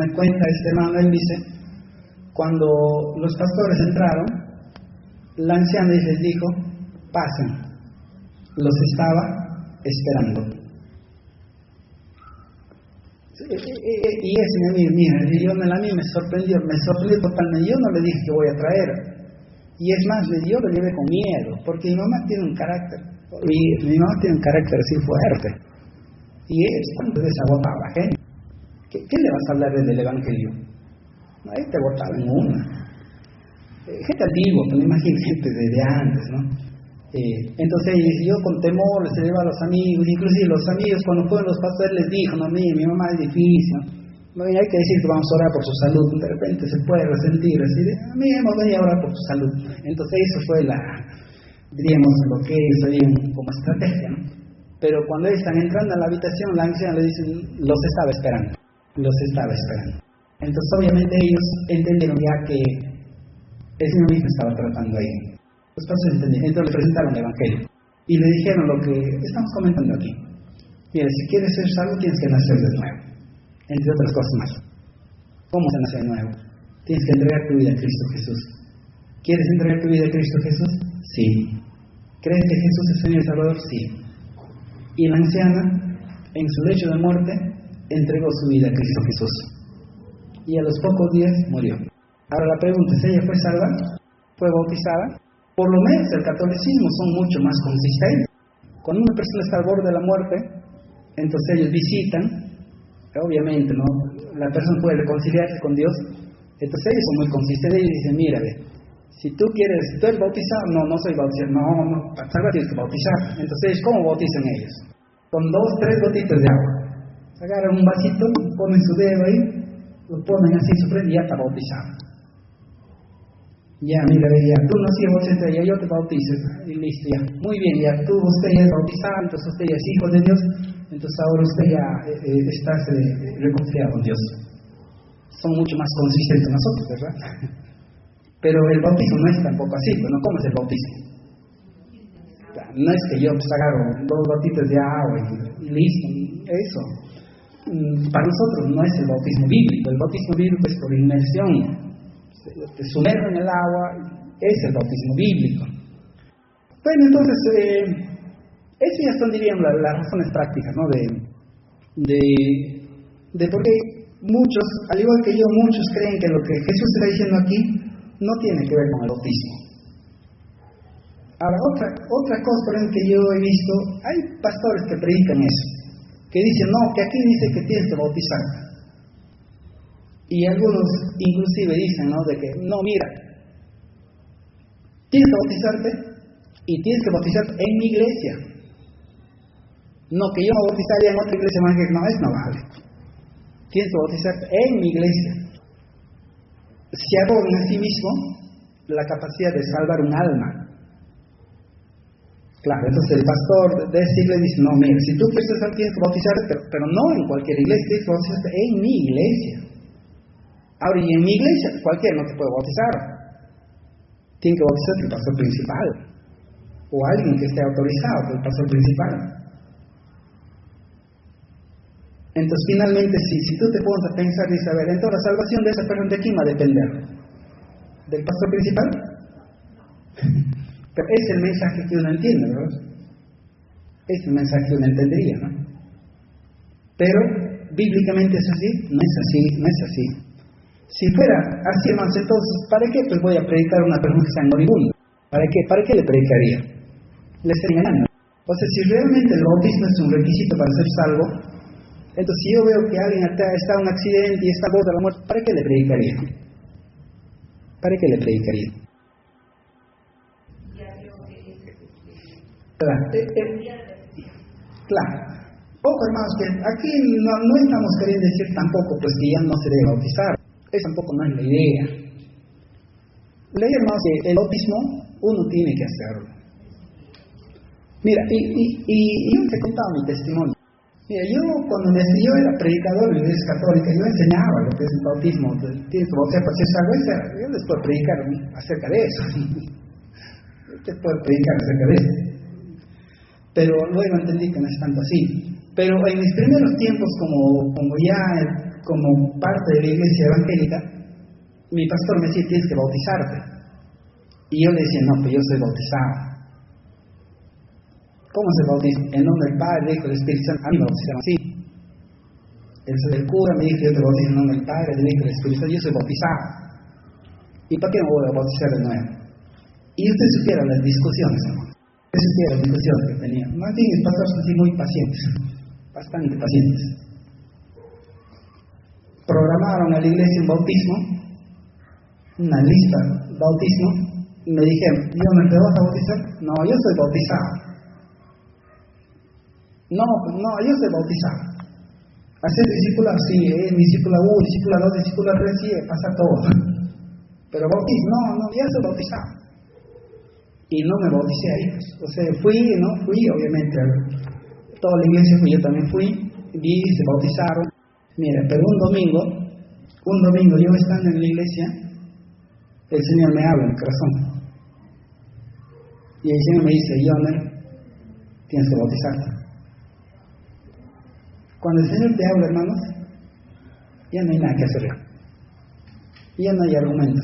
me cuenta este hermano. Él dice, cuando los pastores entraron, la anciana les dijo, pasen. Los estaba esperando. Y ese mi amigo, mira, a mí me sorprendió totalmente. Yo no le dije que voy a traer. Y es más, yo lo llevé con miedo, porque mi mamá tiene un carácter así fuerte. Y es cuando desagotaba a la gente. ¿Qué le vas a hablar del Evangelio? Ahí te botaba en una. gente antigua, pues imagínate, gente de antes, ¿no? Entonces yo con temor les llevo a los amigos, inclusive los amigos cuando fueron los pastores les dijo, no, mi mamá es difícil, ¿no? Hay que decir que vamos a orar por su salud, de repente se puede resentir, así de, a mí hemos venido a orar por su salud. Entonces eso fue diríamos, lo que es hoy como estrategia, ¿no? Pero cuando están entrando a la habitación, la anciana le dicen, los estaba esperando. Entonces obviamente ellos entendieron ya que el Señor mismo estaba tratando ahí. Los pastores entendieron, entonces le presentaron el Evangelio y le dijeron lo que estamos comentando aquí. Mira, si quieres ser salvo tienes que nacer de nuevo, entre otras cosas más. ¿Cómo se nace de nuevo? Tienes que entregar tu vida a Cristo Jesús. ¿Quieres entregar tu vida a Cristo Jesús? Sí. ¿Crees que Jesús es Señor y Salvador? Sí. Y la anciana, en su lecho de muerte, entregó su vida a Cristo Jesús. Y a los pocos días murió. Ahora la pregunta es, ¿ella fue salva? ¿Fue bautizada? Por lo menos el catolicismo son mucho más consistentes. Cuando una persona está al borde de la muerte, entonces ellos visitan, obviamente, ¿no? La persona puede reconciliarse con Dios, entonces ellos son muy consistentes y dicen, mira, si tú eres bautizado, no soy bautizado, no, para salvar tienes que bautizar. Entonces, ¿cómo bautizan ellos? Con 2, 3 gotitas de agua. Agarran un vasito, ponen su dedo ahí, lo ponen así en su frente y ya está bautizado. Ya, mira, ya, tú no has sido bautizado, ya yo te bautizo, y listo, ya. Muy bien, ya usted ya es bautizado, entonces usted ya es hijo de Dios, entonces ahora usted ya está reconciliado con Dios. Son mucho más consistentes nosotros, ¿verdad? Pero el bautismo no es tampoco así, pues, ¿no? ¿Cómo es el bautismo? No es que yo agarro 2 gotitas de agua y listo, eso. Para nosotros no es el bautismo bíblico. El bautismo bíblico es por inmersión. Te sumergen en el agua, es el bautismo bíblico. Bueno, entonces, eso ya son, diríamos, las razones prácticas, ¿no? De por qué muchos, al igual que yo, muchos creen que lo que Jesús está diciendo aquí no tiene que ver con el bautismo. Ahora, otra cosa, por ejemplo, que yo he visto, hay pastores que predican eso, que dicen, no, que aquí dice que tienes que bautizarte. Y algunos inclusive dicen, ¿no?, de que, no, mira, tienes que bautizarte y tienes que bautizarte en mi iglesia. No, que yo me bautizaría en otra iglesia más que no vale. Tienes que bautizarte en mi iglesia. Se arrogan a sí mismo la capacidad de salvar un alma. Claro, entonces el pastor de esta iglesia dice, no, mira, si tú quieres salvar tienes que bautizarte, pero no en cualquier iglesia, tienes que bautizarte en mi iglesia. Ahora, y en mi iglesia cualquiera no te puede bautizar. Tiene que bautizarse el pastor principal, o alguien que esté autorizado por el pastor principal. Entonces, finalmente, si tú te pones a pensar, dices, a ver, entonces la salvación de esa persona, ¿de quién va a depender? ¿Del pastor principal? Pero es el mensaje que uno entiende, ¿verdad? Es el mensaje que uno entendería, ¿no? Pero, bíblicamente es así, no es así. Si fuera así, hermanos, entonces, ¿para qué pues voy a predicar a una persona que está en moribundo? ¿Para qué le predicaría? Le está engañando. O sea, si realmente el bautismo es un requisito para ser salvo, entonces si yo veo que alguien está en un accidente y está a borde de la muerte, ¿para qué le predicaría? Claro. Ojo, hermanos, que aquí no estamos queriendo decir tampoco pues que ya no se debe bautizar. Eso tampoco no es la idea. La idea, hermanos, que el bautismo uno tiene que hacerlo. Mira, y yo te contaba mi testimonio. Mira, yo era predicador de la Iglesia Católica, yo enseñaba lo que es el bautismo. Tienes que bautizar para ser salvo. Yo les puedo predicar acerca de eso. Pero luego entendí que no es tanto así. Pero en mis primeros tiempos, como parte de la iglesia evangélica, mi pastor me decía, tienes que bautizarte. Y yo le decía, no, pues yo soy bautizado. ¿Cómo se bautiza? En nombre del Padre, del Hijo y del Espíritu Santo. A mí me bautizaron así. El cura me dijo, yo te bautizo en nombre del Padre, del Hijo y del Espíritu Santo. Yo soy bautizado. ¿Y para qué me voy a bautizar de nuevo? Y usted supiera las discusiones, hermano. Usted supiera las discusiones que tenían. Más bien, mis pastores son así muy pacientes. Bastante pacientes. Programaron a la iglesia un bautismo una lista de bautismo y me dijeron, ¿yo te vas a bautizar? No, yo soy bautizado. No, yo soy bautizado. Hacer discípula, sí, discípula 1, discípula 2, discípula 3, sí, pasa todo. Pero bautismo, no, ya soy bautizado. Y no me bauticé ahí, pues. O sea, fui, obviamente, toda la iglesia fui, yo también fui, vi, se bautizaron. Mira, pero un domingo yo estando en la iglesia, el Señor me habla en el corazón. Y el Señor me dice, Joner, tienes que bautizarte. Cuando el Señor te habla, hermanos, ya no hay nada que hacer. Ya no hay argumentos,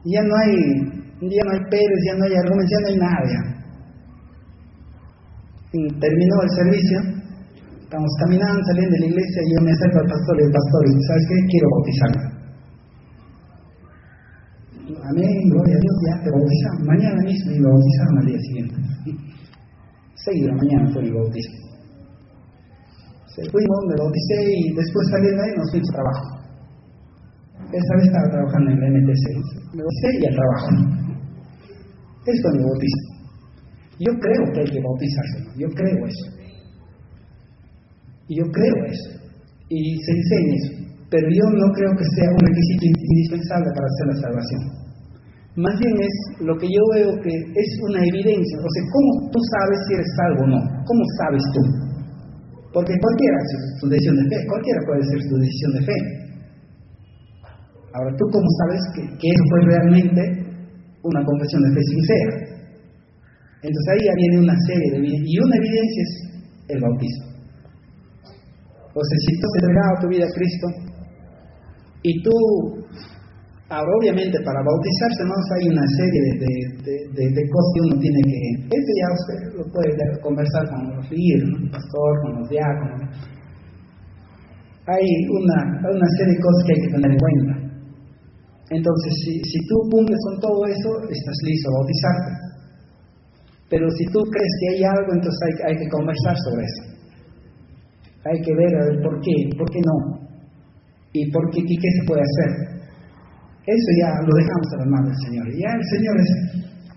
ya no hay peros, ya no hay argumentos, ya no hay nada. Ya. Terminó el servicio, estamos caminando, saliendo de la iglesia, y yo me acerco al pastor y el pastor, ¿sabes qué? Quiero bautizarme. Amén, gloria a Dios, ya te bautizamos. Mañana mismo y lo bautizaron al día siguiente. 6 de la mañana fue el bautismo. Fuimos, me bauticé y después saliendo ahí nos fuimos a trabajo. Esta vez estaba trabajando en la MTC. Me bauticé y al trabajo. Eso es mi bautismo. Yo creo que hay que bautizarse, ¿no? Yo creo eso. Y se enseña eso. Pero yo no creo que sea un requisito indispensable para hacer la salvación. Más bien es lo que yo veo que es una evidencia. O sea, ¿cómo tú sabes si eres salvo o no? ¿Cómo sabes tú? Porque cualquiera hace su decisión de fe, cualquiera puede hacer su decisión de fe. Ahora, ¿tú cómo sabes que eso fue realmente una confesión de fe sincera? Entonces ahí ya viene una serie de evidencias, y una evidencia es el bautismo. O sea, si tú has entregado tu vida a Cristo, y tú, ahora obviamente para bautizarse, ¿no? Hay una serie de cosas que uno tiene que, eso ya usted lo puede conversar con los líderes, ¿no? El pastor, con los diáconos. Hay una serie de cosas que hay que tener en cuenta. Entonces, si tú cumples con todo eso, estás listo a bautizarte. Pero si tú crees que hay algo, entonces hay que conversar sobre eso. Hay que ver a ver por qué no, y qué se puede hacer. Eso ya lo dejamos a las manos del Señor. Ya el Señor es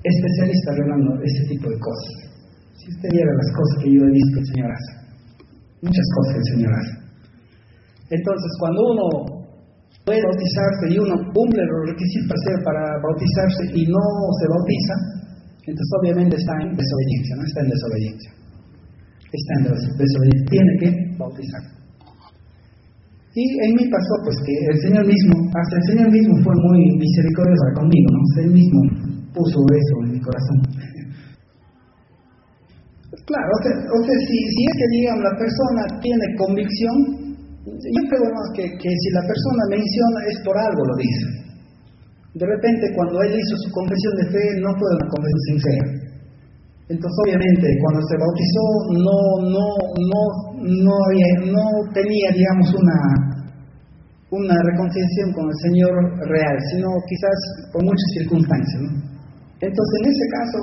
especialista hablando de este tipo de cosas. Si usted viera las cosas que yo he visto el Señor hace, muchas cosas el Señor hace. Entonces, cuando uno puede bautizarse y uno cumple los requisitos para bautizarse y no se bautiza, entonces obviamente está en desobediencia, ¿no? Está en desobediencia. Tiene que bautizar. Y en mí pasó pues que el Señor mismo fue muy misericordioso conmigo, ¿no? Él mismo puso eso en mi corazón. Claro, o sea si es que digamos la persona tiene convicción, yo creo más que si la persona menciona es por algo lo dice. De repente cuando él hizo su confesión de fe no fue una confesión sincera. Entonces obviamente cuando se bautizó no tenía digamos una reconciliación con el Señor real, sino quizás por muchas circunstancias, ¿no? Entonces en ese caso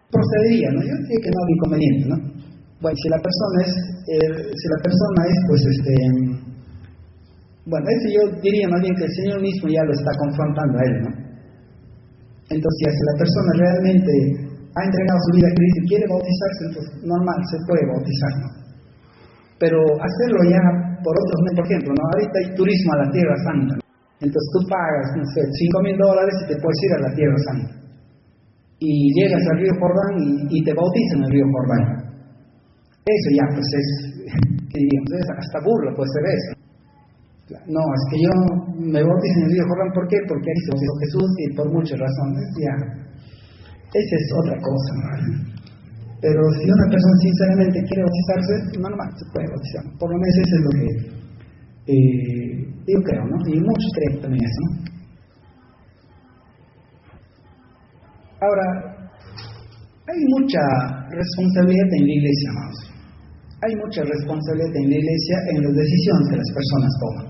procedería, ¿no? Yo diría que no había inconveniente, ¿no? Bueno, si la persona es pues bueno, eso yo diría más bien que el Señor mismo ya lo está confrontando a él, ¿no? Entonces si la persona realmente ha entregado su vida a Cristo y quiere bautizarse, entonces normal, se puede bautizar, ¿no? Pero hacerlo ya por otros, por ejemplo, ¿no? Ahorita hay turismo a la Tierra Santa, ¿no? Entonces tú pagas, no sé, $5,000 y te puedes ir a la Tierra Santa. Y llegas al río Jordán y te bautizan en el río Jordán. Eso ya pues es, ¿qué diríamos? Hasta burla puede ser eso. No, es que yo me bautizo en el río Jordán, ¿por qué? Porque ahí se bautizó Jesús y por muchas razones, ya. Esa es otra cosa, ¿no? Pero si una persona sinceramente quiere bautizarse, normal, se puede bautizar. Por lo menos eso es lo que yo creo, ¿no? Y muchos creen también eso, ¿no? Ahora, hay mucha responsabilidad en la iglesia, amados. Hay mucha responsabilidad en la iglesia en las decisiones que las personas toman.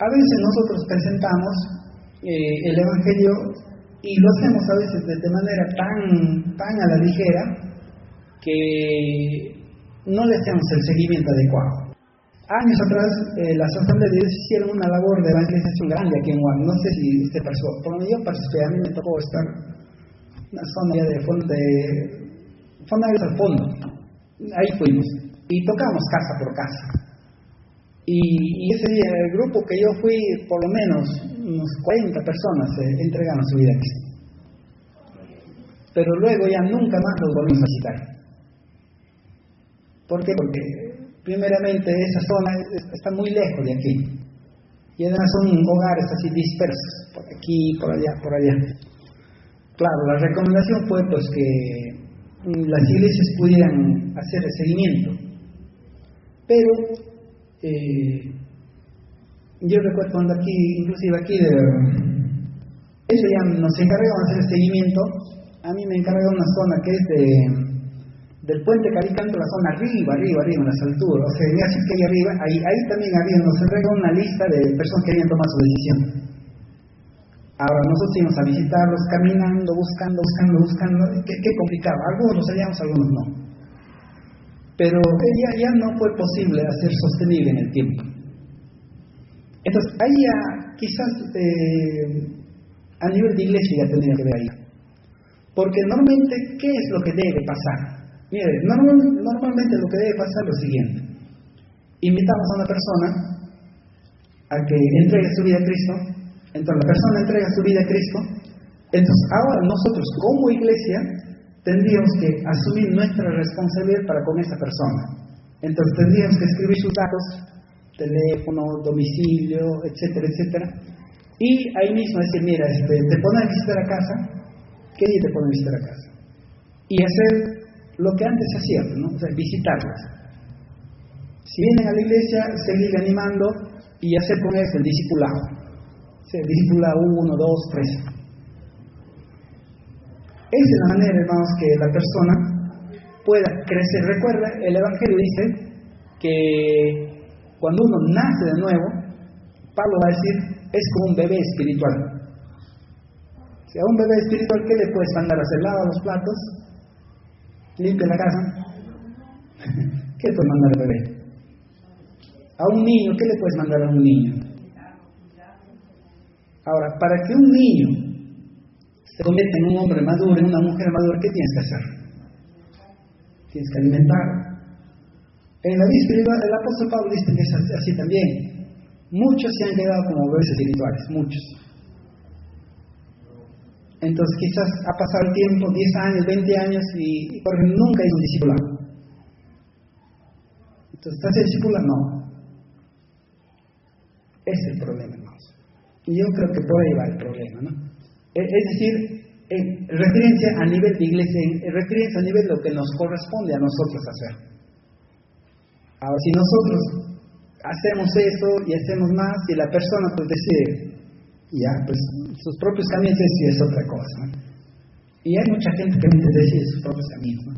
A veces nosotros presentamos el Evangelio y lo hacemos a veces de manera tan a la ligera que no le hacemos el seguimiento adecuado. años atrás, las Asambleas de Dios hicieron una labor de evangelización grande aquí en Guam. No sé si usted pasó, por donde yo participé, a mí me tocó estar en una zona ya de fondos al fondo. Ahí fuimos y tocamos casa por casa. Y ese día, el grupo que yo fui, por lo menos unos 40 personas entregaron su vida a Cristo. Pero luego ya nunca más los volvimos a visitar. ¿Por qué? Porque primeramente esa zona está muy lejos de aquí. Y además son hogares así dispersos, por aquí, por allá, por allá. Claro, la recomendación fue pues que las iglesias pudieran hacer el seguimiento. Pero yo recuerdo cuando aquí, inclusive aquí, eso ya nos encargaron de hacer el seguimiento. A mí me encargaron una zona que es del puente Caricanto, la zona arriba, en las alturas. O sea, en esa que hay arriba, ahí también nos encargaron una lista de personas que habían tomado su decisión. Ahora nosotros íbamos a visitarlos caminando, buscando. Qué complicado. Algunos los hallamos, algunos no. Pero ya no fue posible hacer sostenible en el tiempo. Entonces, ahí ya quizás a nivel de iglesia ya tendría que ver ahí. Porque normalmente, ¿qué es lo que debe pasar? Mire, normalmente lo que debe pasar es lo siguiente. Invitamos a una persona a que entregue su vida a Cristo. Entonces la persona entrega su vida a Cristo. Entonces ahora nosotros como iglesia tendríamos que asumir nuestra responsabilidad para con esa persona. Entonces tendríamos que escribir sus datos, teléfono, domicilio, etcétera. Y ahí mismo decir, mira, te pones a visitar a casa. ¿Qué día te pones a visitar a casa? Y hacer lo que antes hacíamos, ¿no? O sea, visitarlos. Si vienen a la iglesia, seguir animando y hacer con eso el discipulado. O sea, discipulado 1, 2, 3. Esa es la manera, hermanos, que la persona pueda crecer. Recuerda, el Evangelio dice que cuando uno nace de nuevo, Pablo va a decir, es como un bebé espiritual. Si a un bebé espiritual, ¿qué le puedes mandar a hacer? Lava los platos, limpia la casa. ¿Qué le puedes mandar al bebé? A un niño, ¿qué le puedes mandar a un niño? Ahora, para que un niño se convierta en un hombre maduro, en una mujer madura, ¿qué tienes que hacer? Tienes que alimentar. En la vida espiritual, el apóstol Pablo dice que es así también. Muchos se han quedado como bebés espirituales, muchos. Entonces quizás ha pasado el tiempo, 10 años, 20 años, y porque nunca hay un discipulado. Entonces, ¿estás el discipulado? No. Ese es el problema, hermanos. Y yo creo que por ahí va el problema, ¿no? Es decir, en referencia a nivel de iglesia, en referencia a nivel de lo que nos corresponde a nosotros hacer. Ahora, si nosotros hacemos eso y hacemos más, y la persona pues decide, ya, pues sus propios caminos, eso es otra cosa, ¿no? Y hay mucha gente que decide sus propios caminos, ¿no?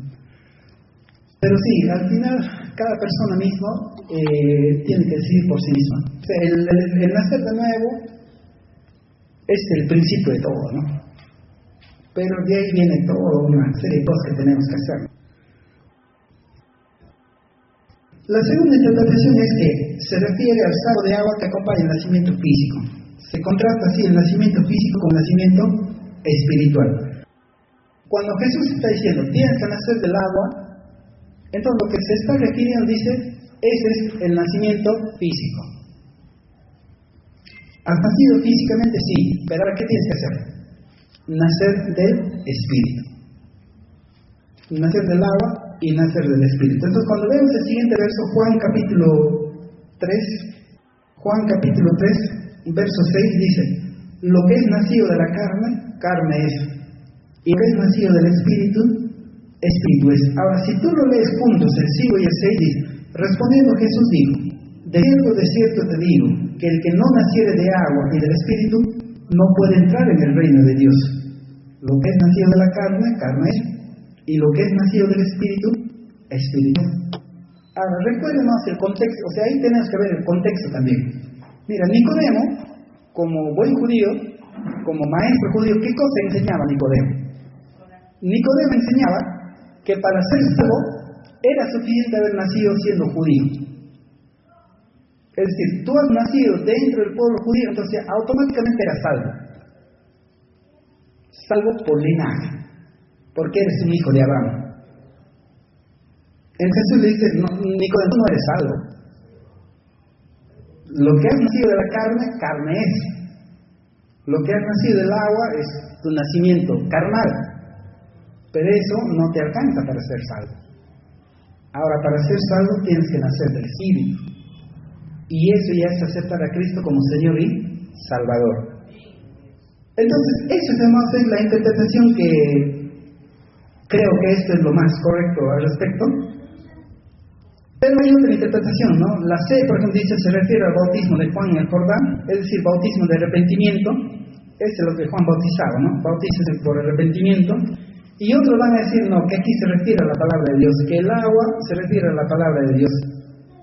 Pero sí, al final, cada persona mismo tiene que decidir por sí misma. O sea, el nacer de nuevo es el principio de todo, ¿no? Pero de ahí viene toda una serie de cosas que tenemos que hacer. La segunda interpretación es que se refiere al saco de agua que acompaña el nacimiento físico. Se contrasta así el nacimiento físico con el nacimiento espiritual. Cuando Jesús está diciendo, tienes que nacer del agua, entonces lo que se está refiriendo dice, ese es el nacimiento físico. Has nacido físicamente, sí, pero ahora ¿qué tienes que hacer? Nacer del Espíritu. Nacer del agua y nacer del Espíritu. Entonces cuando vemos el siguiente verso, Juan capítulo 3, verso 6 dice, lo que es nacido de la carne, carne es, y lo que es nacido del Espíritu, Espíritu es. Ahora, si tú lo lees juntos, el 5 y el 6 dice, respondiendo Jesús dijo, de cierto te digo, que el que no naciere de agua y del Espíritu, no puede entrar en el reino de Dios. Lo que es nacido de la carne, carne es, y lo que es nacido del Espíritu, Espíritu. Ahora, recuerden más el contexto, o sea, ahí tenemos que ver el contexto también. Mira, Nicodemo, como buen judío, como maestro judío, ¿qué cosa enseñaba Nicodemo? Nicodemo enseñaba que para ser salvo era suficiente haber nacido siendo judío. Es decir, tú has nacido dentro del pueblo judío, entonces automáticamente eras salvo. Salvo por linaje, porque eres un hijo de Abraham. En Jesús le dice, no, Nicodemo, no eres salvo. Lo que has nacido de la carne, carne es. Lo que has nacido del agua es tu nacimiento carnal. Pero eso no te alcanza para ser salvo. Ahora, para ser salvo tienes que nacer del Espíritu. Y eso ya es aceptar a Cristo como Señor y Salvador. Entonces, eso es la interpretación que creo que esto es lo más correcto al respecto. Pero hay otra interpretación, ¿no? La C, por ejemplo, dice, se refiere al bautismo de Juan en el Jordán, es decir, bautismo de arrepentimiento. Ese es lo que Juan bautizaba, ¿no? Bautícese por arrepentimiento. Y otros van a decir, no, que aquí se refiere a la palabra de Dios, que el agua se refiere a la palabra de Dios.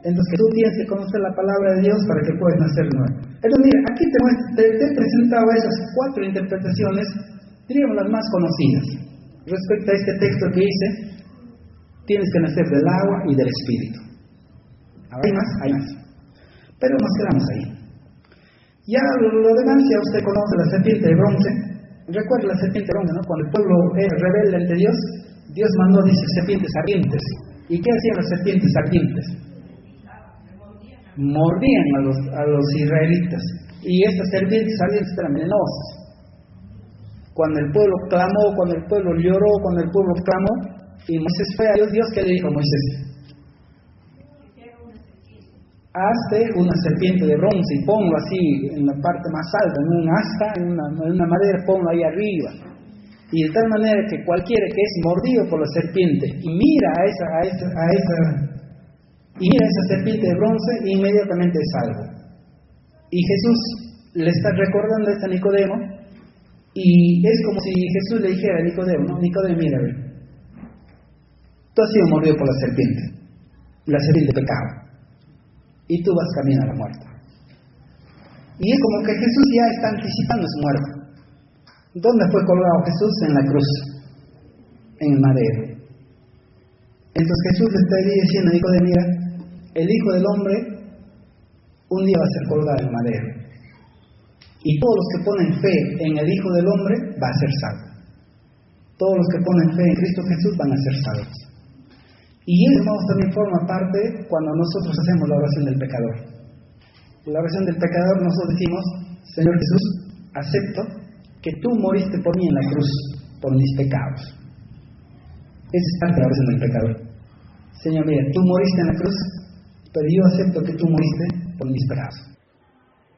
Entonces, que tú tienes que conocer la palabra de Dios para que puedas nacer de nuevo. Entonces, mira, aquí te he presentado esas 4 interpretaciones, diríamos las más conocidas, respecto a este texto que dice, tienes que nacer del agua y del Espíritu. Ahora hay más. Pero nos quedamos ahí. Ya lo demás, ya usted conoce la serpiente de bronce. Recuerda la serpiente de bronce, ¿no? Cuando el pueblo era rebelde ante Dios, Dios mandó, dice, serpientes ardientes. ¿Y qué hacían las serpientes ardientes? Mordían a los israelitas. Y estas serpientes ardientes eran venenosas. Cuando el pueblo clamó, cuando el pueblo lloró, cuando el pueblo clamó, y Moisés fue a Dios, ¿qué le dijo a Moisés? Hazte una serpiente de bronce y ponlo así en la parte más alta, en un asta, en una madera, ponlo ahí arriba. Y de tal manera que cualquiera que es mordido por la serpiente y mira a esa serpiente de bronce, inmediatamente es salvo. Y Jesús le está recordando esto a Nicodemo, y es como si Jesús le dijera a Nicodemo, no, Nicodemo, mira, tú has sido mordido por la serpiente pecado. Y tú vas camino a la muerte. Y es como que Jesús ya está anticipando su muerte. ¿Dónde fue colgado Jesús? En la cruz, en el madero. Entonces Jesús le está diciendo a Nicodemo, mira, el Hijo del Hombre un día va a ser colgado en el madero. Y todos los que ponen fe en el Hijo del Hombre va a ser salvo. Todos los que ponen fe en Cristo Jesús van a ser salvos. Y eso, hermanos, también forma parte cuando nosotros hacemos la oración del pecador. La oración del pecador nosotros decimos, Señor Jesús, acepto que tú moriste por mí en la cruz, por mis pecados. Esa es parte de la oración del pecador. Señor, mira, tú moriste en la cruz, pero yo acepto que tú moriste por mis pecados.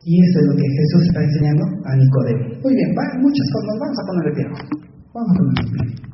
Y eso es lo que Jesús está enseñando a Nicodemo. Muy bien, muchas cosas, vamos a ponerle pie. Vamos a ponerle pie.